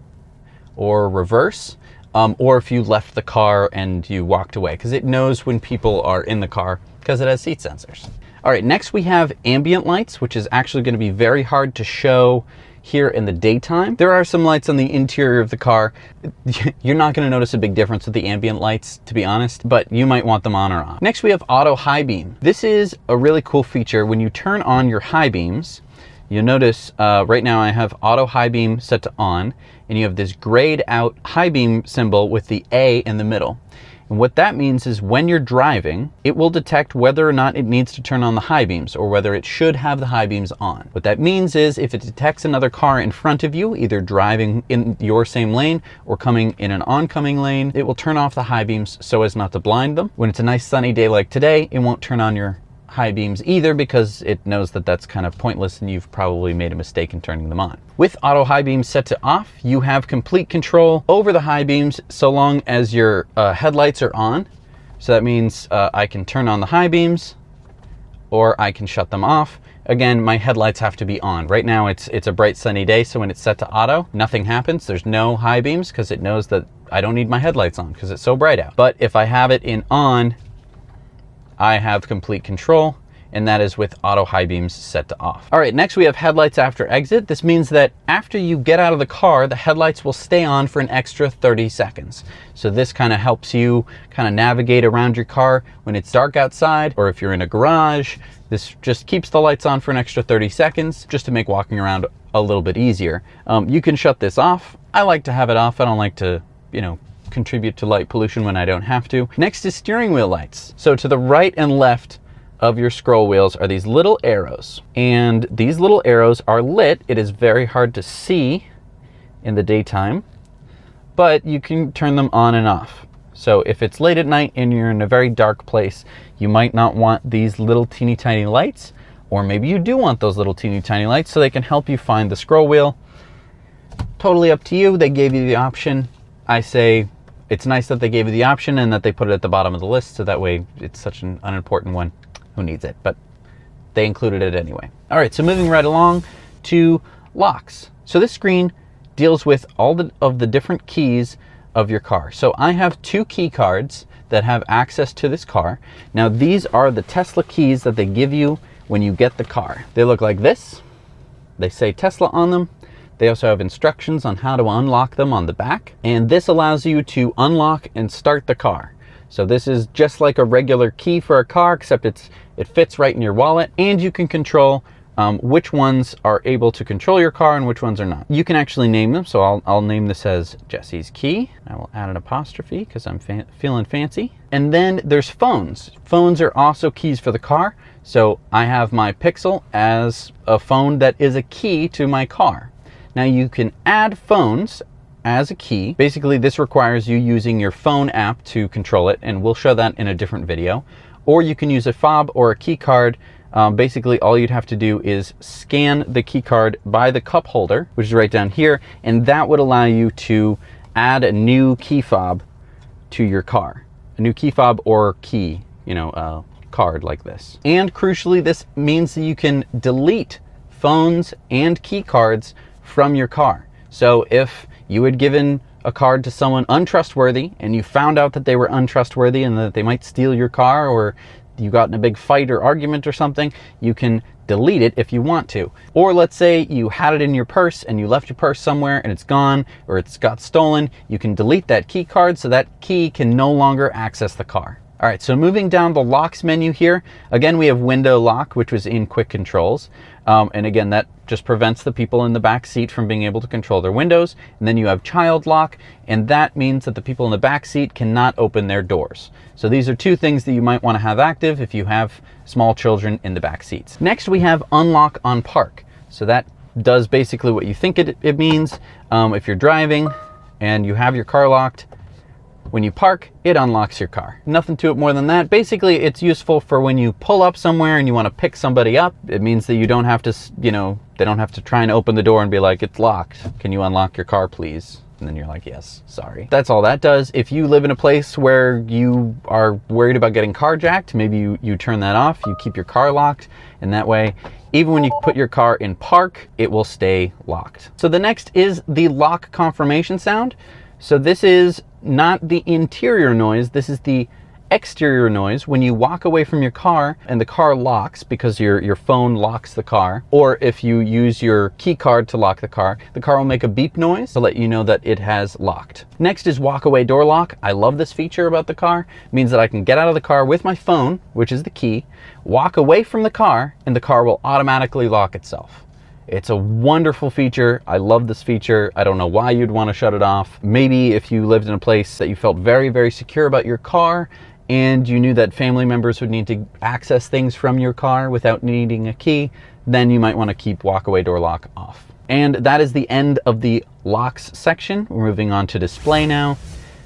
or reverse, or if you left the car and you walked away, because it knows when people are in the car because it has seat sensors. All right, next we have ambient lights, which is actually going to be very hard to show here in the daytime. There are some lights on the interior of the car. You're not going to notice a big difference with the ambient lights, to be honest, but you might want them on or off. Next, we have auto high beam. This is a really cool feature. When you turn on your high beams, you'll notice right now I have auto high beam set to on, and you have this grayed out high beam symbol with the A in the middle. And what that means is when you're driving, it will detect whether or not it needs to turn on the high beams or whether it should have the high beams on. What that means is if it detects another car in front of you, either driving in your same lane or coming in an oncoming lane, it will turn off the high beams so as not to blind them. When it's a nice sunny day like today, it won't turn on your high beams either because it knows that that's kind of pointless and you've probably made a mistake in turning them on. With auto high beams set to off, you have complete control over the high beams so long as your headlights are on. So that means I can turn on the high beams or I can shut them off. Again, my headlights have to be on. Right now it's a bright sunny day, so when it's set to auto, nothing happens. There's no high beams because it knows that I don't need my headlights on because it's so bright out. But if I have it in on, I have complete control, and that is with auto high beams set to off. All right, next we have headlights after exit. This means that after you get out of the car, the headlights will stay on for an extra 30 seconds. So this kind of helps you kind of navigate around your car when it's dark outside, or if you're in a garage. This just keeps the lights on for an extra 30 seconds just to make walking around a little bit easier. You can shut this off. I like to have it off. I don't like to, contribute to light pollution when I don't have to. Next is steering wheel lights. So to the right and left of your scroll wheels are these little arrows, and these little arrows are lit. It is very hard to see in the daytime, but you can turn them on and off. So if it's late at night and you're in a very dark place, you might not want these little teeny tiny lights, or maybe you do want those little teeny tiny lights so they can help you find the scroll wheel. Totally up to you. They gave you the option. I say it's nice that they gave you the option and that they put it at the bottom of the list, so that way it's such an unimportant one. Who needs it? But they included it anyway. All right, so moving right along to locks. So this screen deals with all of the different keys of your car. So I have 2 key cards that have access to this car. Now these are the Tesla keys that they give you when you get the car. They look like this. They say Tesla on them. They also have instructions on how to unlock them on the back. And this allows you to unlock and start the car. So this is just like a regular key for a car, except it fits right in your wallet, and you can control which ones are able to control your car and which ones are not. You can actually name them. So I'll name this as Jesse's key. I will add an apostrophe because I'm feeling fancy. And then there's phones. Phones are also keys for the car. So I have my Pixel as a phone that is a key to my car. Now you can add phones as a key. Basically, this requires you using your phone app to control it, and we'll show that in a different video. Or you can use a fob or a key card. Basically, all you'd have to do is scan the key card by the cup holder, which is right down here, and that would allow you to add a new key fob to your car. A new key fob or key, card like this. And crucially, this means that you can delete phones and key cards from your car. So if you had given a card to someone untrustworthy and you found out that they were untrustworthy and that they might steal your car, or you got in a big fight or argument or something, you can delete it if you want to. Or let's say you had it in your purse and you left your purse somewhere and it's gone or it's got stolen, you can delete that key card so that key can no longer access the car. All right, so moving down the locks menu here, again, we have window lock, which was in quick controls. And again, that just prevents the people in the back seat from being able to control their windows. And then you have child lock, and that means that the people in the back seat cannot open their doors. So these are 2 things that you might want to have active if you have small children in the back seats. Next, we have unlock on park. So that does basically what you think it means. If you're driving and you have your car locked, when you park, it unlocks your car. Nothing to it more than that. Basically, it's useful for when you pull up somewhere and you want to pick somebody up. It means that you don't have to, they don't have to try and open the door and be like, it's locked. Can you unlock your car, please? And then you're like, yes, sorry. That's all that does. If you live in a place where you are worried about getting carjacked, maybe you turn that off, you keep your car locked, and that way, even when you put your car in park, it will stay locked. So the next is the lock confirmation sound. So this is not the interior noise, this is the exterior noise when you walk away from your car and the car locks because your phone locks the car, or if you use your key card to lock the car will make a beep noise to let you know that it has locked. Next is walk away door lock. I love this feature about the car. It means that I can get out of the car with my phone, which is the key, walk away from the car, and the car will automatically lock itself. It's a wonderful feature. I love this feature. I don't know why you'd want to shut it off. Maybe if you lived in a place that you felt very, very secure about your car and you knew that family members would need to access things from your car without needing a key, then you might want to keep walkaway door lock off. And that is the end of the locks section. We're moving on to display now.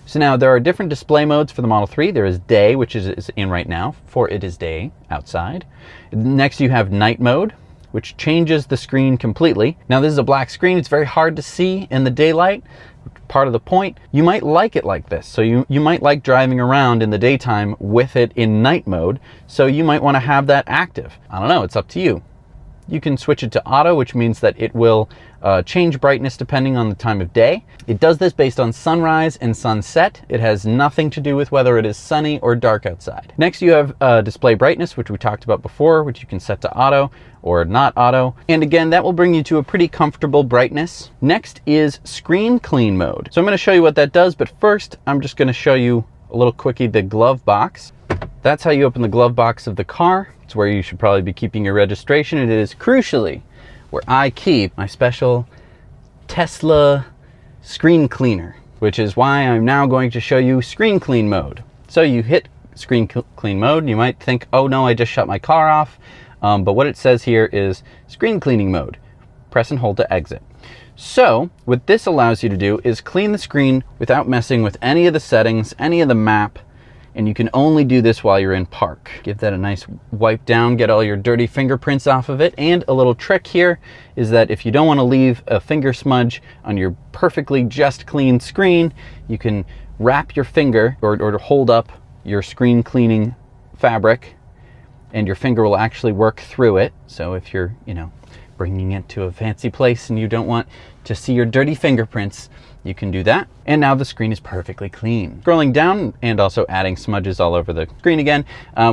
So now there are different display modes for the Model 3. There is day, which is in right now, for it is day outside. Next you have night mode, which changes the screen completely. Now this is a black screen. It's very hard to see in the daylight. Part of the point. You might like it like this. So you might like driving around in the daytime with it in night mode. So you might want to have that active. I don't know, it's up to you. You can switch it to auto, which means that it will change brightness depending on the time of day. It does this based on sunrise and sunset. It has nothing to do with whether it is sunny or dark outside. Next you have display brightness, which we talked about before, which you can set to auto or not auto. And again, that will bring you to a pretty comfortable brightness. Next is screen clean mode. So I'm going to show you what that does, but first I'm just going to show you a little quickie the glove box. That's how you open the glove box of the car. It's where you should probably be keeping your registration. It is crucially where I keep my special Tesla screen cleaner, which is why I'm now going to show you screen clean mode. So you hit screen clean mode and you might think, oh no, I just shut my car off. But what it says here is screen cleaning mode. Press and hold to exit. So what this allows you to do is clean the screen without messing with any of the settings, any of the map, and you can only do this while you're in park. Give that a nice wipe down, get all your dirty fingerprints off of it. And a little trick here is that if you don't want to leave a finger smudge on your perfectly just clean screen, you can wrap your finger or hold up your screen cleaning fabric and your finger will actually work through it. So if you're, bringing it to a fancy place and you don't want to see your dirty fingerprints, you can do that. And now the screen is perfectly clean. Scrolling down and also adding smudges all over the screen again,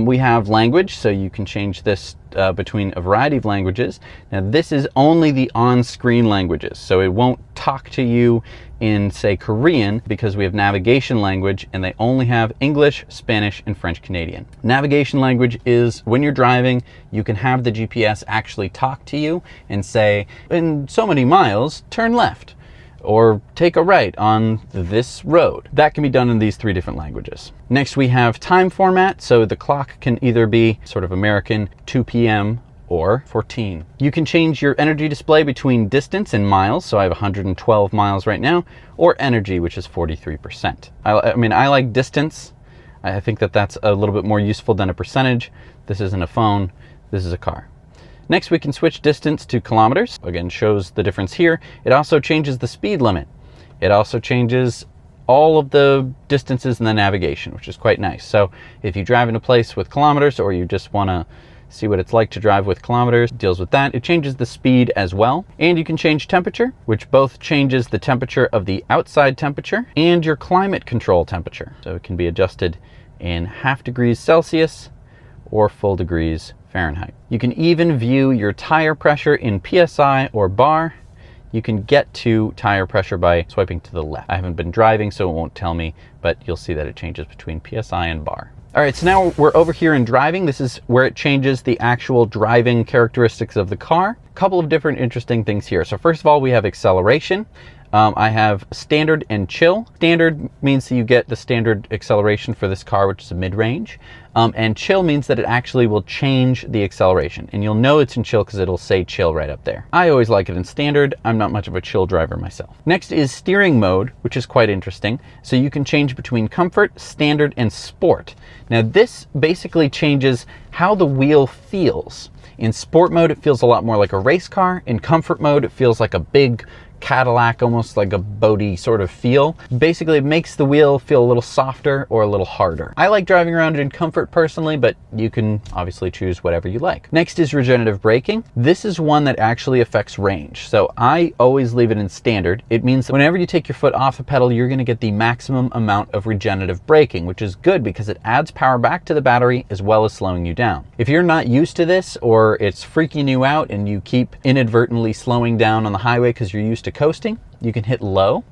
we have language, so you can change this between a variety of languages. Now this is only the on-screen languages, so it won't talk to you in, say, Korean, because we have navigation language and they only have English, Spanish, and French Canadian. Navigation language is when you're driving, you can have the GPS actually talk to you and say, in so many miles, turn left, or take a right on this road. That can be done in these 3 different languages. Next we have time format, so the clock can either be sort of American 2 p.m. or 14. You can change your energy display between distance and miles, so I have 112 miles right now, or energy, which is 43%. I like distance. I think that that's a little bit more useful than a percentage. This isn't a phone, this is a car. Next, we can switch distance to kilometers. Again, shows the difference here. It also changes the speed limit. It also changes all of the distances in the navigation, which is quite nice. So if you drive in a place with kilometers, or you just want to see what it's like to drive with kilometers, it deals with that. It changes the speed as well. And you can change temperature, which both changes the temperature of the outside temperature and your climate control temperature. So it can be adjusted in ½ degrees Celsius or full degrees Fahrenheit. You can even view your tire pressure in PSI or bar. You can get to tire pressure by swiping to the left. I haven't been driving, so it won't tell me, but you'll see that it changes between PSI and bar. All right, so now we're over here in driving. This is where it changes the actual driving characteristics of the car. A couple of different interesting things here. So first of all, we have acceleration. I have standard and chill. Standard means that you get the standard acceleration for this car, which is a mid-range. And chill means that it actually will change the acceleration. And you'll know it's in chill because it'll say chill right up there. I always like it in standard. I'm not much of a chill driver myself. Next is steering mode, which is quite interesting. So you can change between comfort, standard, and sport. Now this basically changes how the wheel feels. In sport mode, it feels a lot more like a race car. In comfort mode, it feels like a big Cadillac, almost like a boaty sort of feel. Basically, it makes the wheel feel a little softer or a little harder. I like driving around in comfort personally, but you can obviously choose whatever you like. Next is regenerative braking. This is one that actually affects range. So I always leave it in standard. It means that whenever you take your foot off the pedal, you're going to get the maximum amount of regenerative braking, which is good because it adds power back to the battery as well as slowing you down. If you're not used to this, or it's freaking you out and you keep inadvertently slowing down on the highway because you're used to coasting, you can hit low,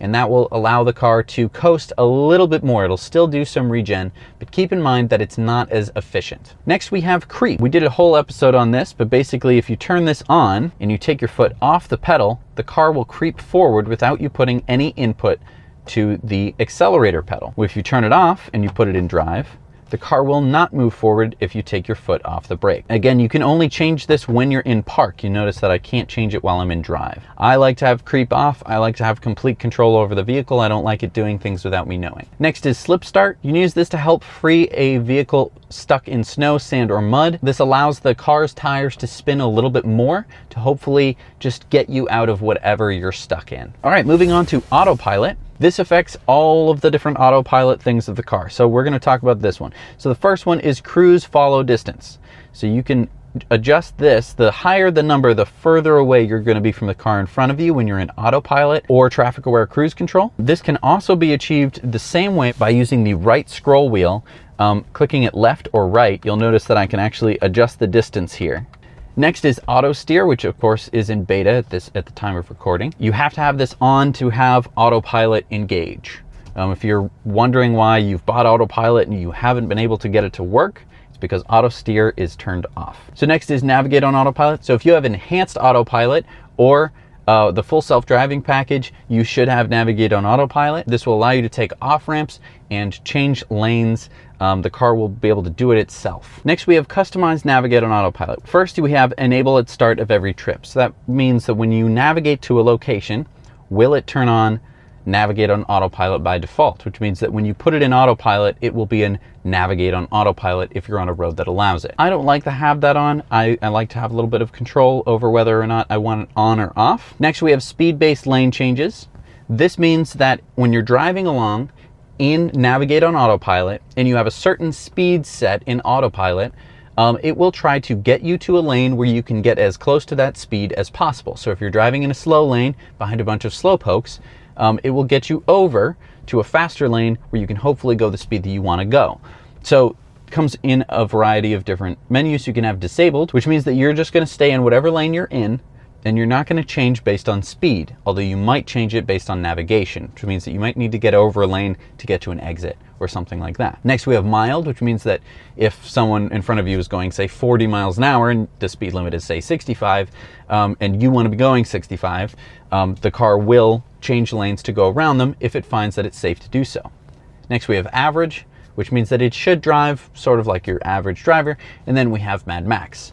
and that will allow the car to coast a little bit more. It'll still do some regen, but keep in mind that it's not as efficient. Next, we have creep. We did a whole episode on this, but basically if you turn this on and you take your foot off the pedal, the car will creep forward without you putting any input to the accelerator pedal. If you turn it off and you put it in drive, the car will not move forward if you take your foot off the brake. Again, you can only change this when you're in park. You notice that I can't change it while I'm in drive. I like to have creep off. I like to have complete control over the vehicle. I don't like it doing things without me knowing. Next is slip start. You can use this to help free a vehicle stuck in snow, sand, or mud. This allows the car's tires to spin a little bit more to hopefully just get you out of whatever you're stuck in. All right, moving on to autopilot. This affects all of the different autopilot things of the car. So we're going to talk about this one. So the first one is cruise follow distance. So you can adjust this. The higher the number, the further away you're going to be from the car in front of you when you're in autopilot or traffic aware cruise control. This can also be achieved the same way by using the right scroll wheel. Clicking it left or right, you'll notice that I can actually adjust the distance here. Next is auto steer, which of course is in beta at the time of recording. You have to have this on to have autopilot engage. If you're wondering why you've bought autopilot and you haven't been able to get it to work, it's because auto steer is turned off. So next is navigate on autopilot. So if you have enhanced autopilot or the full self-driving package, you should have navigate on autopilot. This will allow you to take off ramps and change lanes. The car will be able to do it itself. Next, we have customize navigate on autopilot. First, we have enable at start of every trip. So that means that when you navigate to a location, will it turn on navigate on autopilot by default, which means that when you put it in autopilot, it will be in navigate on autopilot if you're on a road that allows it. I don't like to have that on. I like to have a little bit of control over whether or not I want it on or off. Next, we have speed-based lane changes. This means that when you're driving along in navigate on autopilot and you have a certain speed set in autopilot, it will try to get you to a lane where you can get as close to that speed as possible. So if you're driving in a slow lane behind a bunch of slow pokes, it will get you over to a faster lane where you can hopefully go the speed that you want to go. So it comes in a variety of different menus. You can have disabled, which means that you're just going to stay in whatever lane you're in, and you're not going to change based on speed, although you might change it based on navigation, which means that you might need to get over a lane to get to an exit or something like that. Next, we have mild, which means that if someone in front of you is going, say, 40 miles an hour and the speed limit is, say, 65, and you want to be going 65, the car will change lanes to go around them if it finds that it's safe to do so. Next, we have average, which means that it should drive sort of like your average driver. And then we have Mad Max.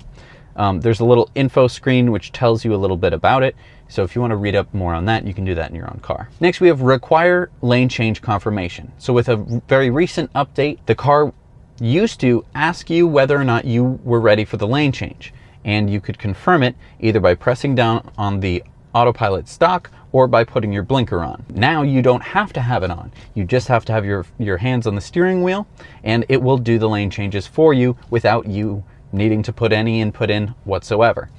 There's a little info screen which tells you a little bit about it. So if you want to read up more on that, you can do that in your own car. Next, we have require lane change confirmation. So with a very recent update, the car used to ask you whether or not you were ready for the lane change. And you could confirm it either by pressing down on the autopilot stock or by putting your blinker on. Now you don't have to have it on. You just have to have your hands on the steering wheel, and it will do the lane changes for you without you needing to put any input in whatsoever.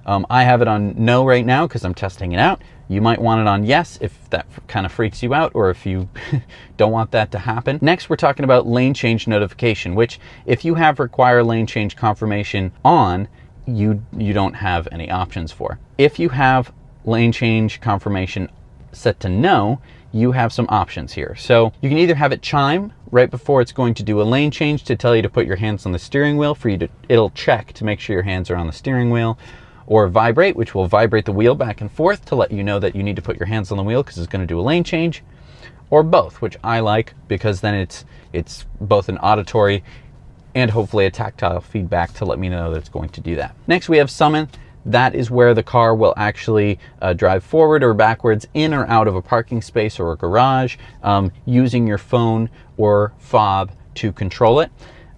I have it on no right now because I'm testing it out. You might want it on yes if that kind of freaks you out, or if you don't want that to happen. Next, we're talking about lane change notification, which if you have require lane change confirmation on, you don't have any options for. If you have lane change confirmation set to no, you have some options here. So you can either have it chime right before it's going to do a lane change to tell you to put your hands on the steering wheel it'll check to make sure your hands are on the steering wheel, or vibrate, which will vibrate the wheel back and forth to let you know that you need to put your hands on the wheel because it's going to do a lane change, or both, which I like because then it's both an auditory and hopefully a tactile feedback to let me know that it's going to do that. Next, we have summon. That is where the car will actually drive forward or backwards in or out of a parking space or a garage using your phone or fob to control it.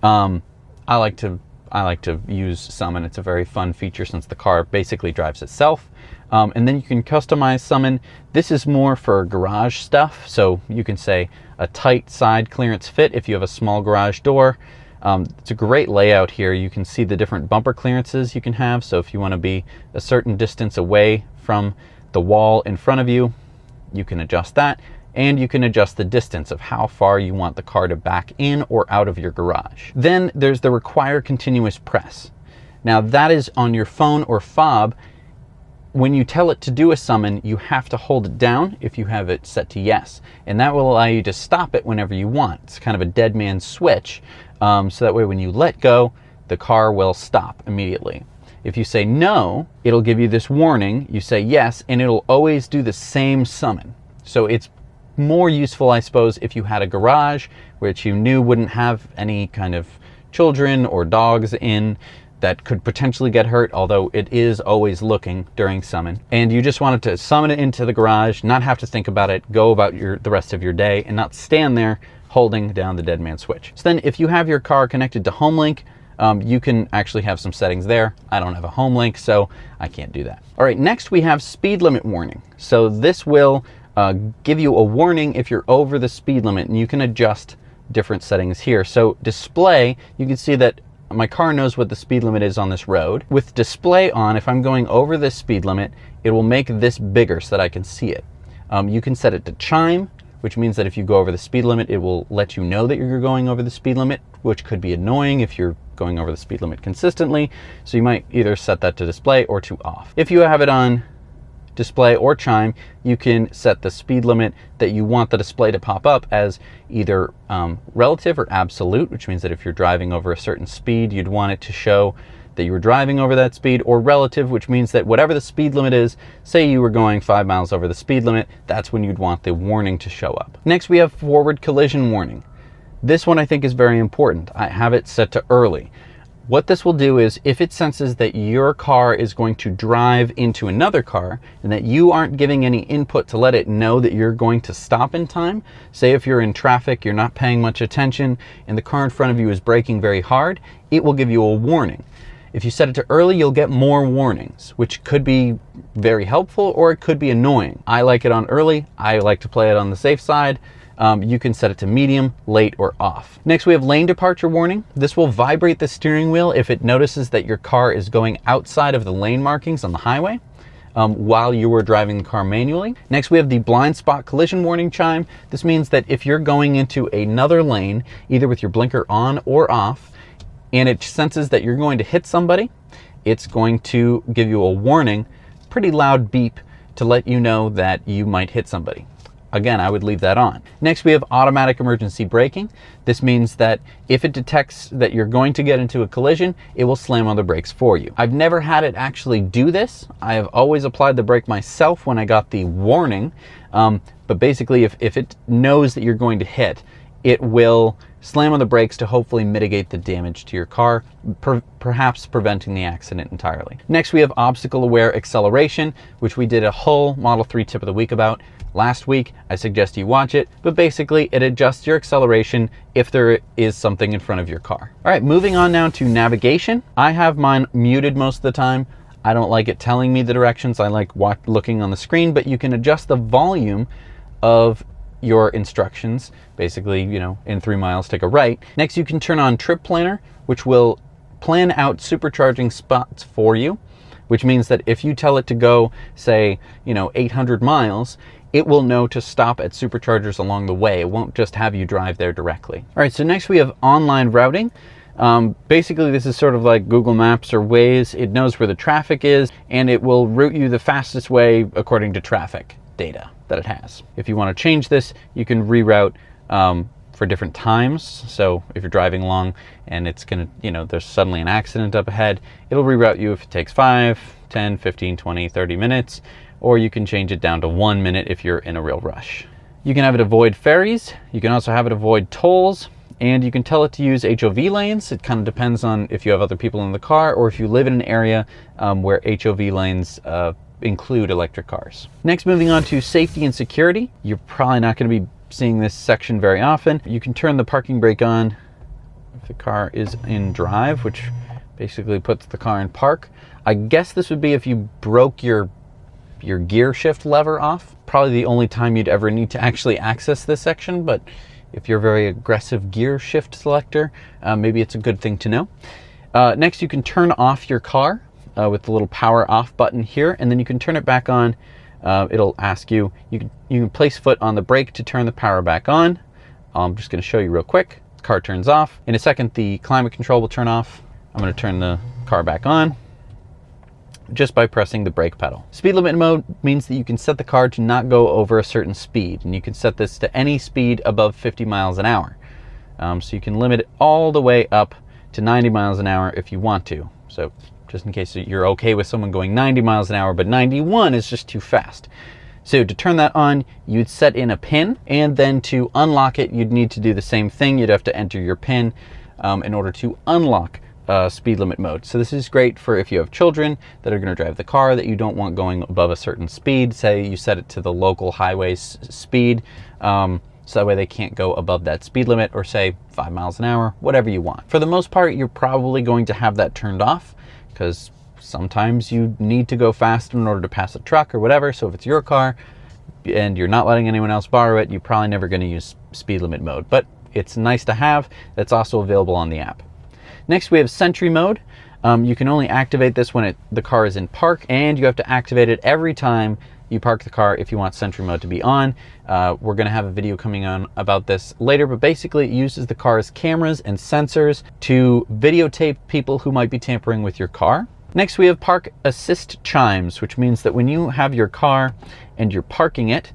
I like to I like to use Summon. It's a very fun feature since the car basically drives itself. And then you can customize Summon. This is more for garage stuff. So you can say a tight side clearance fit if you have a small garage door. It's a great layout here. You can see the different bumper clearances you can have. So if you want to be a certain distance away from the wall in front of you, you can adjust that. And you can adjust the distance of how far you want the car to back in or out of your garage. Then there's the require continuous press. Now that is on your phone or fob. When you tell it to do a summon, you have to hold it down if you have it set to yes. And that will allow you to stop it whenever you want. It's kind of a dead man switch. So that way when you let go, the car will stop immediately. If you say no, it'll give you this warning. You say yes, and it'll always do the same summon. So it's more useful, I suppose, if you had a garage which you knew wouldn't have any kind of children or dogs in that could potentially get hurt, although it is always looking during summon. And you just wanted to summon it into the garage, not have to think about it, go about the rest of your day, and not stand there holding down the dead man switch. So then if you have your car connected to HomeLink, you can actually have some settings there. I don't have a HomeLink, so I can't do that. All right, next we have speed limit warning. So this will give you a warning if you're over the speed limit, and you can adjust different settings here. So display, you can see that my car knows what the speed limit is on this road. With display on, if I'm going over this speed limit, it will make this bigger so that I can see it. You can set it to chime, which means that if you go over the speed limit, it will let you know that you're going over the speed limit, which could be annoying if you're going over the speed limit consistently. So you might either set that to display or to off. If you have it on display or chime, you can set the speed limit that you want the display to pop up as either relative or absolute, which means that if you're driving over a certain speed, you'd want it to show that you were driving over that speed, or relative, which means that whatever the speed limit is, say you were going 5 miles over the speed limit, that's when you'd want the warning to show up. Next, we have forward collision warning. This one I think is very important. I have it set to early. What this will do is if it senses that your car is going to drive into another car and that you aren't giving any input to let it know that you're going to stop in time, say if you're in traffic, you're not paying much attention, and the car in front of you is braking very hard, it will give you a warning. If you set it to early, you'll get more warnings, which could be very helpful or it could be annoying. I like it on early. I like to play it on the safe side. You can set it to medium, late, or off. Next, we have lane departure warning. This will vibrate the steering wheel if it notices that your car is going outside of the lane markings on the highway while you were driving the car manually. Next, we have the blind spot collision warning chime. This means that if you're going into another lane, either with your blinker on or off, and it senses that you're going to hit somebody, it's going to give you a warning, pretty loud beep, to let you know that you might hit somebody. Again, I would leave that on. Next, we have automatic emergency braking. This means that if it detects that you're going to get into a collision, it will slam on the brakes for you. I've never had it actually do this. I have always applied the brake myself when I got the warning. But basically, if it knows that you're going to hit, it will slam on the brakes to hopefully mitigate the damage to your car, perhaps preventing the accident entirely. Next, we have obstacle aware acceleration, which we did a whole Model 3 tip of the week about last week. I suggest you watch it, but basically it adjusts your acceleration if there is something in front of your car. All right, moving on now to navigation. I have mine muted most of the time. I don't like it telling me the directions. I like looking on the screen, but you can adjust the volume of your instructions. Basically, you know, in 3 miles, take a right. Next, you can turn on Trip Planner, which will plan out supercharging spots for you, which means that if you tell it to go, say, 800 miles, it will know to stop at superchargers along the way. It won't just have you drive there directly. All right, so next we have online routing. Basically, this is sort of like Google Maps or Waze. It knows where the traffic is, and it will route you the fastest way according to traffic data that it has. If you want to change this, you can reroute for different times. So if you're driving along and it's going to, there's suddenly an accident up ahead, it'll reroute you if it takes 5, 10, 15, 20, 30 minutes, or you can change it down to 1 minute if you're in a real rush. You can have it avoid ferries. You can also have it avoid tolls, and you can tell it to use HOV lanes. It kind of depends on if you have other people in the car or if you live in an area where HOV lanes include electric cars. Next, moving on to safety and security. You're probably not going to be seeing this section very often. You can turn the parking brake on if the car is in drive, which Basically puts the car in park. I guess this would be if you broke your gear shift lever off. Probably the only time you'd ever need to actually access this section, but if you're a very aggressive gear shift selector, maybe it's a good thing to know. Next, you can turn off your car with the little power off button here, and then you can turn it back on. It'll ask you can place foot on the brake to turn the power back on. I'm just going to show you real quick. The car turns off. In a second, the climate control will turn off. I'm going to turn the car back on just by pressing the brake pedal. Speed limit mode means that you can set the car to not go over a certain speed, and you can set this to any speed above 50 miles an hour. So you can limit it all the way up to 90 miles an hour if you want to. So just in case you're okay with someone going 90 miles an hour, but 91 is just too fast. So to turn that on, you'd set in a pin, and then to unlock it, you'd need to do the same thing. You'd have to enter your pin in order to unlock speed limit mode. So this is great for if you have children that are going to drive the car that you don't want going above a certain speed. Say you set it to the local highway speed, so that way they can't go above that speed limit, or say 5 miles an hour, whatever you want. For the most part, you're probably going to have that turned off, because sometimes you need to go fast in order to pass a truck or whatever. So if it's your car and you're not letting anyone else borrow it, you're probably never going to use speed limit mode, but it's nice to have. That's also available on the app. Next, we have Sentry mode. You can only activate this when the car is in park, and you have to activate it every time you park the car if you want Sentry mode to be on. We're going to have a video coming on about this later, but basically it uses the car's cameras and sensors to videotape people who might be tampering with your car. Next, we have Park Assist chimes, which means that when you have your car and you're parking it,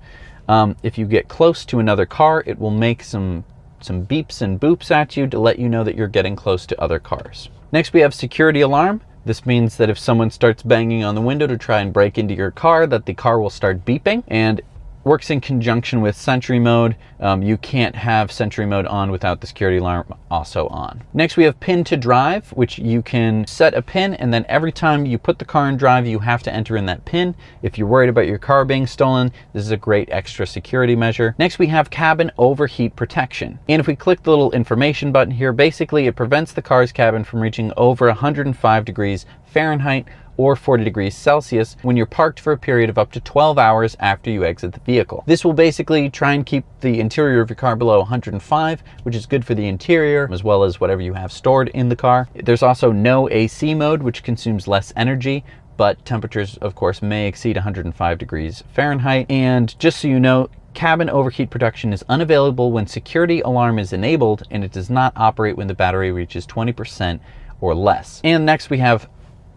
if you get close to another car, it will make some beeps and boops at you to let you know that you're getting close to other cars. Next, we have Security Alarm. This means that if someone starts banging on the window to try and break into your car, that the car will start beeping, and works in conjunction with Sentry mode. You can't have Sentry mode on without the security alarm also on. Next, we have Pin to Drive, which you can set a pin, and then every time you put the car in drive, you have to enter in that pin. If you're worried about your car being stolen, this is a great extra security measure. Next, we have Cabin Overheat Protection. And if we click the little information button here, basically it prevents the car's cabin from reaching over 105 degrees Fahrenheit or 40 degrees Celsius when you're parked for a period of up to 12 hours after you exit the vehicle. This will basically try and keep the interior of your car below 105, which is good for the interior as well as whatever you have stored in the car. There's also no AC mode, which consumes less energy, but temperatures, of course, may exceed 105 degrees Fahrenheit. And just so you know, cabin overheat protection is unavailable when security alarm is enabled, and it does not operate when the battery reaches 20% or less. And next, we have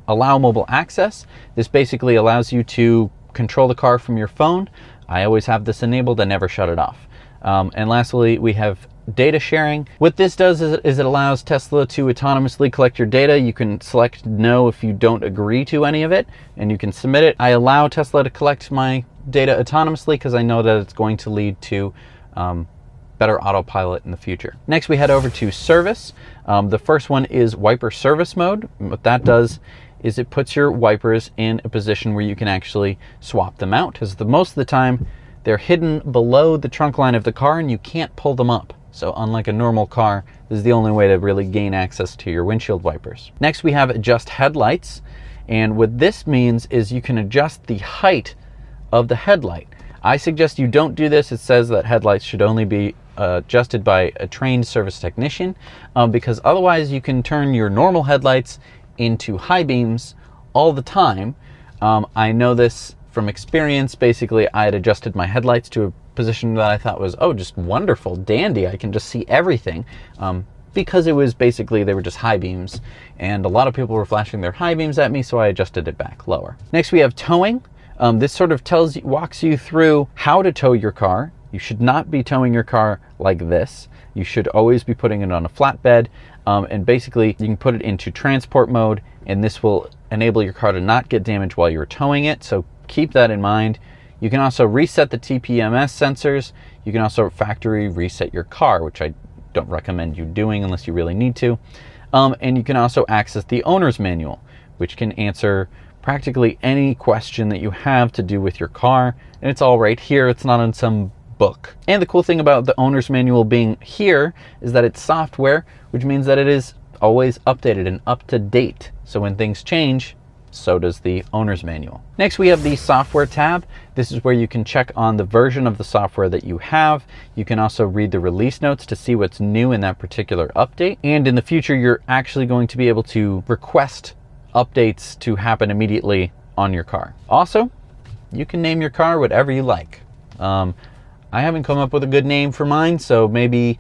Allow Mobile Access. This basically allows you to control the car from your phone. I always have this enabled. I never shut it off. And lastly, we have Data Sharing. What this does is it allows Tesla to autonomously collect your data. You can select no if you don't agree to any of it, and you can submit it. I allow Tesla to collect my data autonomously because I know that it's going to lead to better autopilot in the future. Next, we head over to Service. The first one is Wiper Service Mode. What that does is it puts your wipers in a position where you can actually swap them out, because most of the time they're hidden below the trunk line of the car and you can't pull them up. So unlike a normal car, this is the only way to really gain access to your windshield wipers. Next, we have Adjust Headlights. And what this means is you can adjust the height of the headlight. I suggest you don't do this. It says that headlights should only be adjusted by a trained service technician, because otherwise you can turn your normal headlights into high beams all the time. I know this from experience. Basically, I had adjusted my headlights to a position that I thought was, oh, just wonderful, dandy. I can just see everything. Because it was basically, they were just high beams, and a lot of people were flashing their high beams at me, so I adjusted it back lower. Next, we have Towing. This sort of walks you through how to tow your car. You should not be towing your car like this. You should always be putting it on a flatbed, and basically you can put it into transport mode, and this will enable your car to not get damaged while you're towing it, so keep that in mind. You can also reset the TPMS sensors. You can also factory reset your car, which I don't recommend you doing unless you really need to. And you can also access the owner's manual, which can answer practically any question that you have to do with your car, and it's all right here. It's not in some book. And the cool thing about the owner's manual being here is that it's software, which means that it is always updated and up to date. So when things change, so does the owner's manual. Next, we have the software tab. This is where you can check on the version of the software that you have. You can also read the release notes to see what's new in that particular update. And in the future, you're actually going to be able to request updates to happen immediately on your car. Also, you can name your car whatever you like. I haven't come up with a good name for mine, so maybe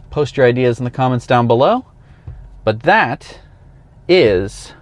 post your ideas in the comments down below. But that is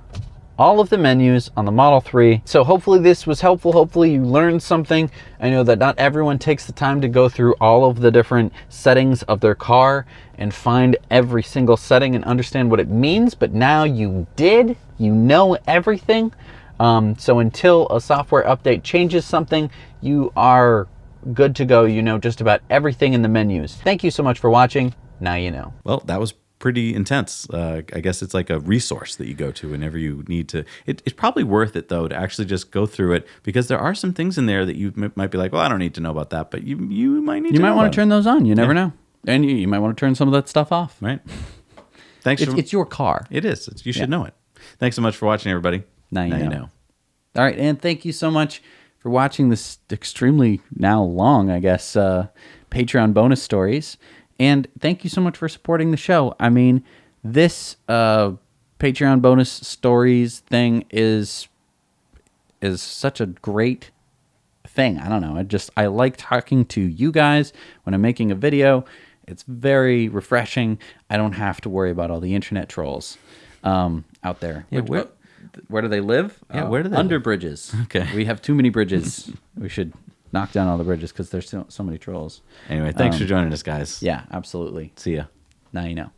all of the menus on the Model 3. So hopefully this was helpful. Hopefully you learned something. I know that not everyone takes the time to go through all of the different settings of their car and find every single setting and understand what it means, but now you did. You know everything. So until a software update changes something, you are good to go. You know just about everything in the menus. Thank you so much for watching. Now you know. Well, that was pretty intense. I guess it's like a resource that you go to whenever you need to. It's probably worth it, though, to actually just go through it, because there are some things in there that you might be like, well, I don't need to know about that, but you might need to know. You might want about to turn those on. You never know. And you might want to turn some of that stuff off. Right. Thanks. It's your car. It is. You should know it. Thanks so much for watching, everybody. Now you know. All right. And thank you so much for watching this extremely now long, I guess, Patreon bonus stories. And thank you so much for supporting the show. I mean, this Patreon bonus stories thing is such a great thing. I don't know. I like talking to you guys when I'm making a video. It's very refreshing. I don't have to worry about all the internet trolls out there. Yeah, where do they live? Yeah, where do they Under live? bridges. Okay. We have too many bridges. We should knock down all the bridges because there's so many trolls. Anyway, thanks for joining us, guys. Yeah, absolutely. See ya. Now you know.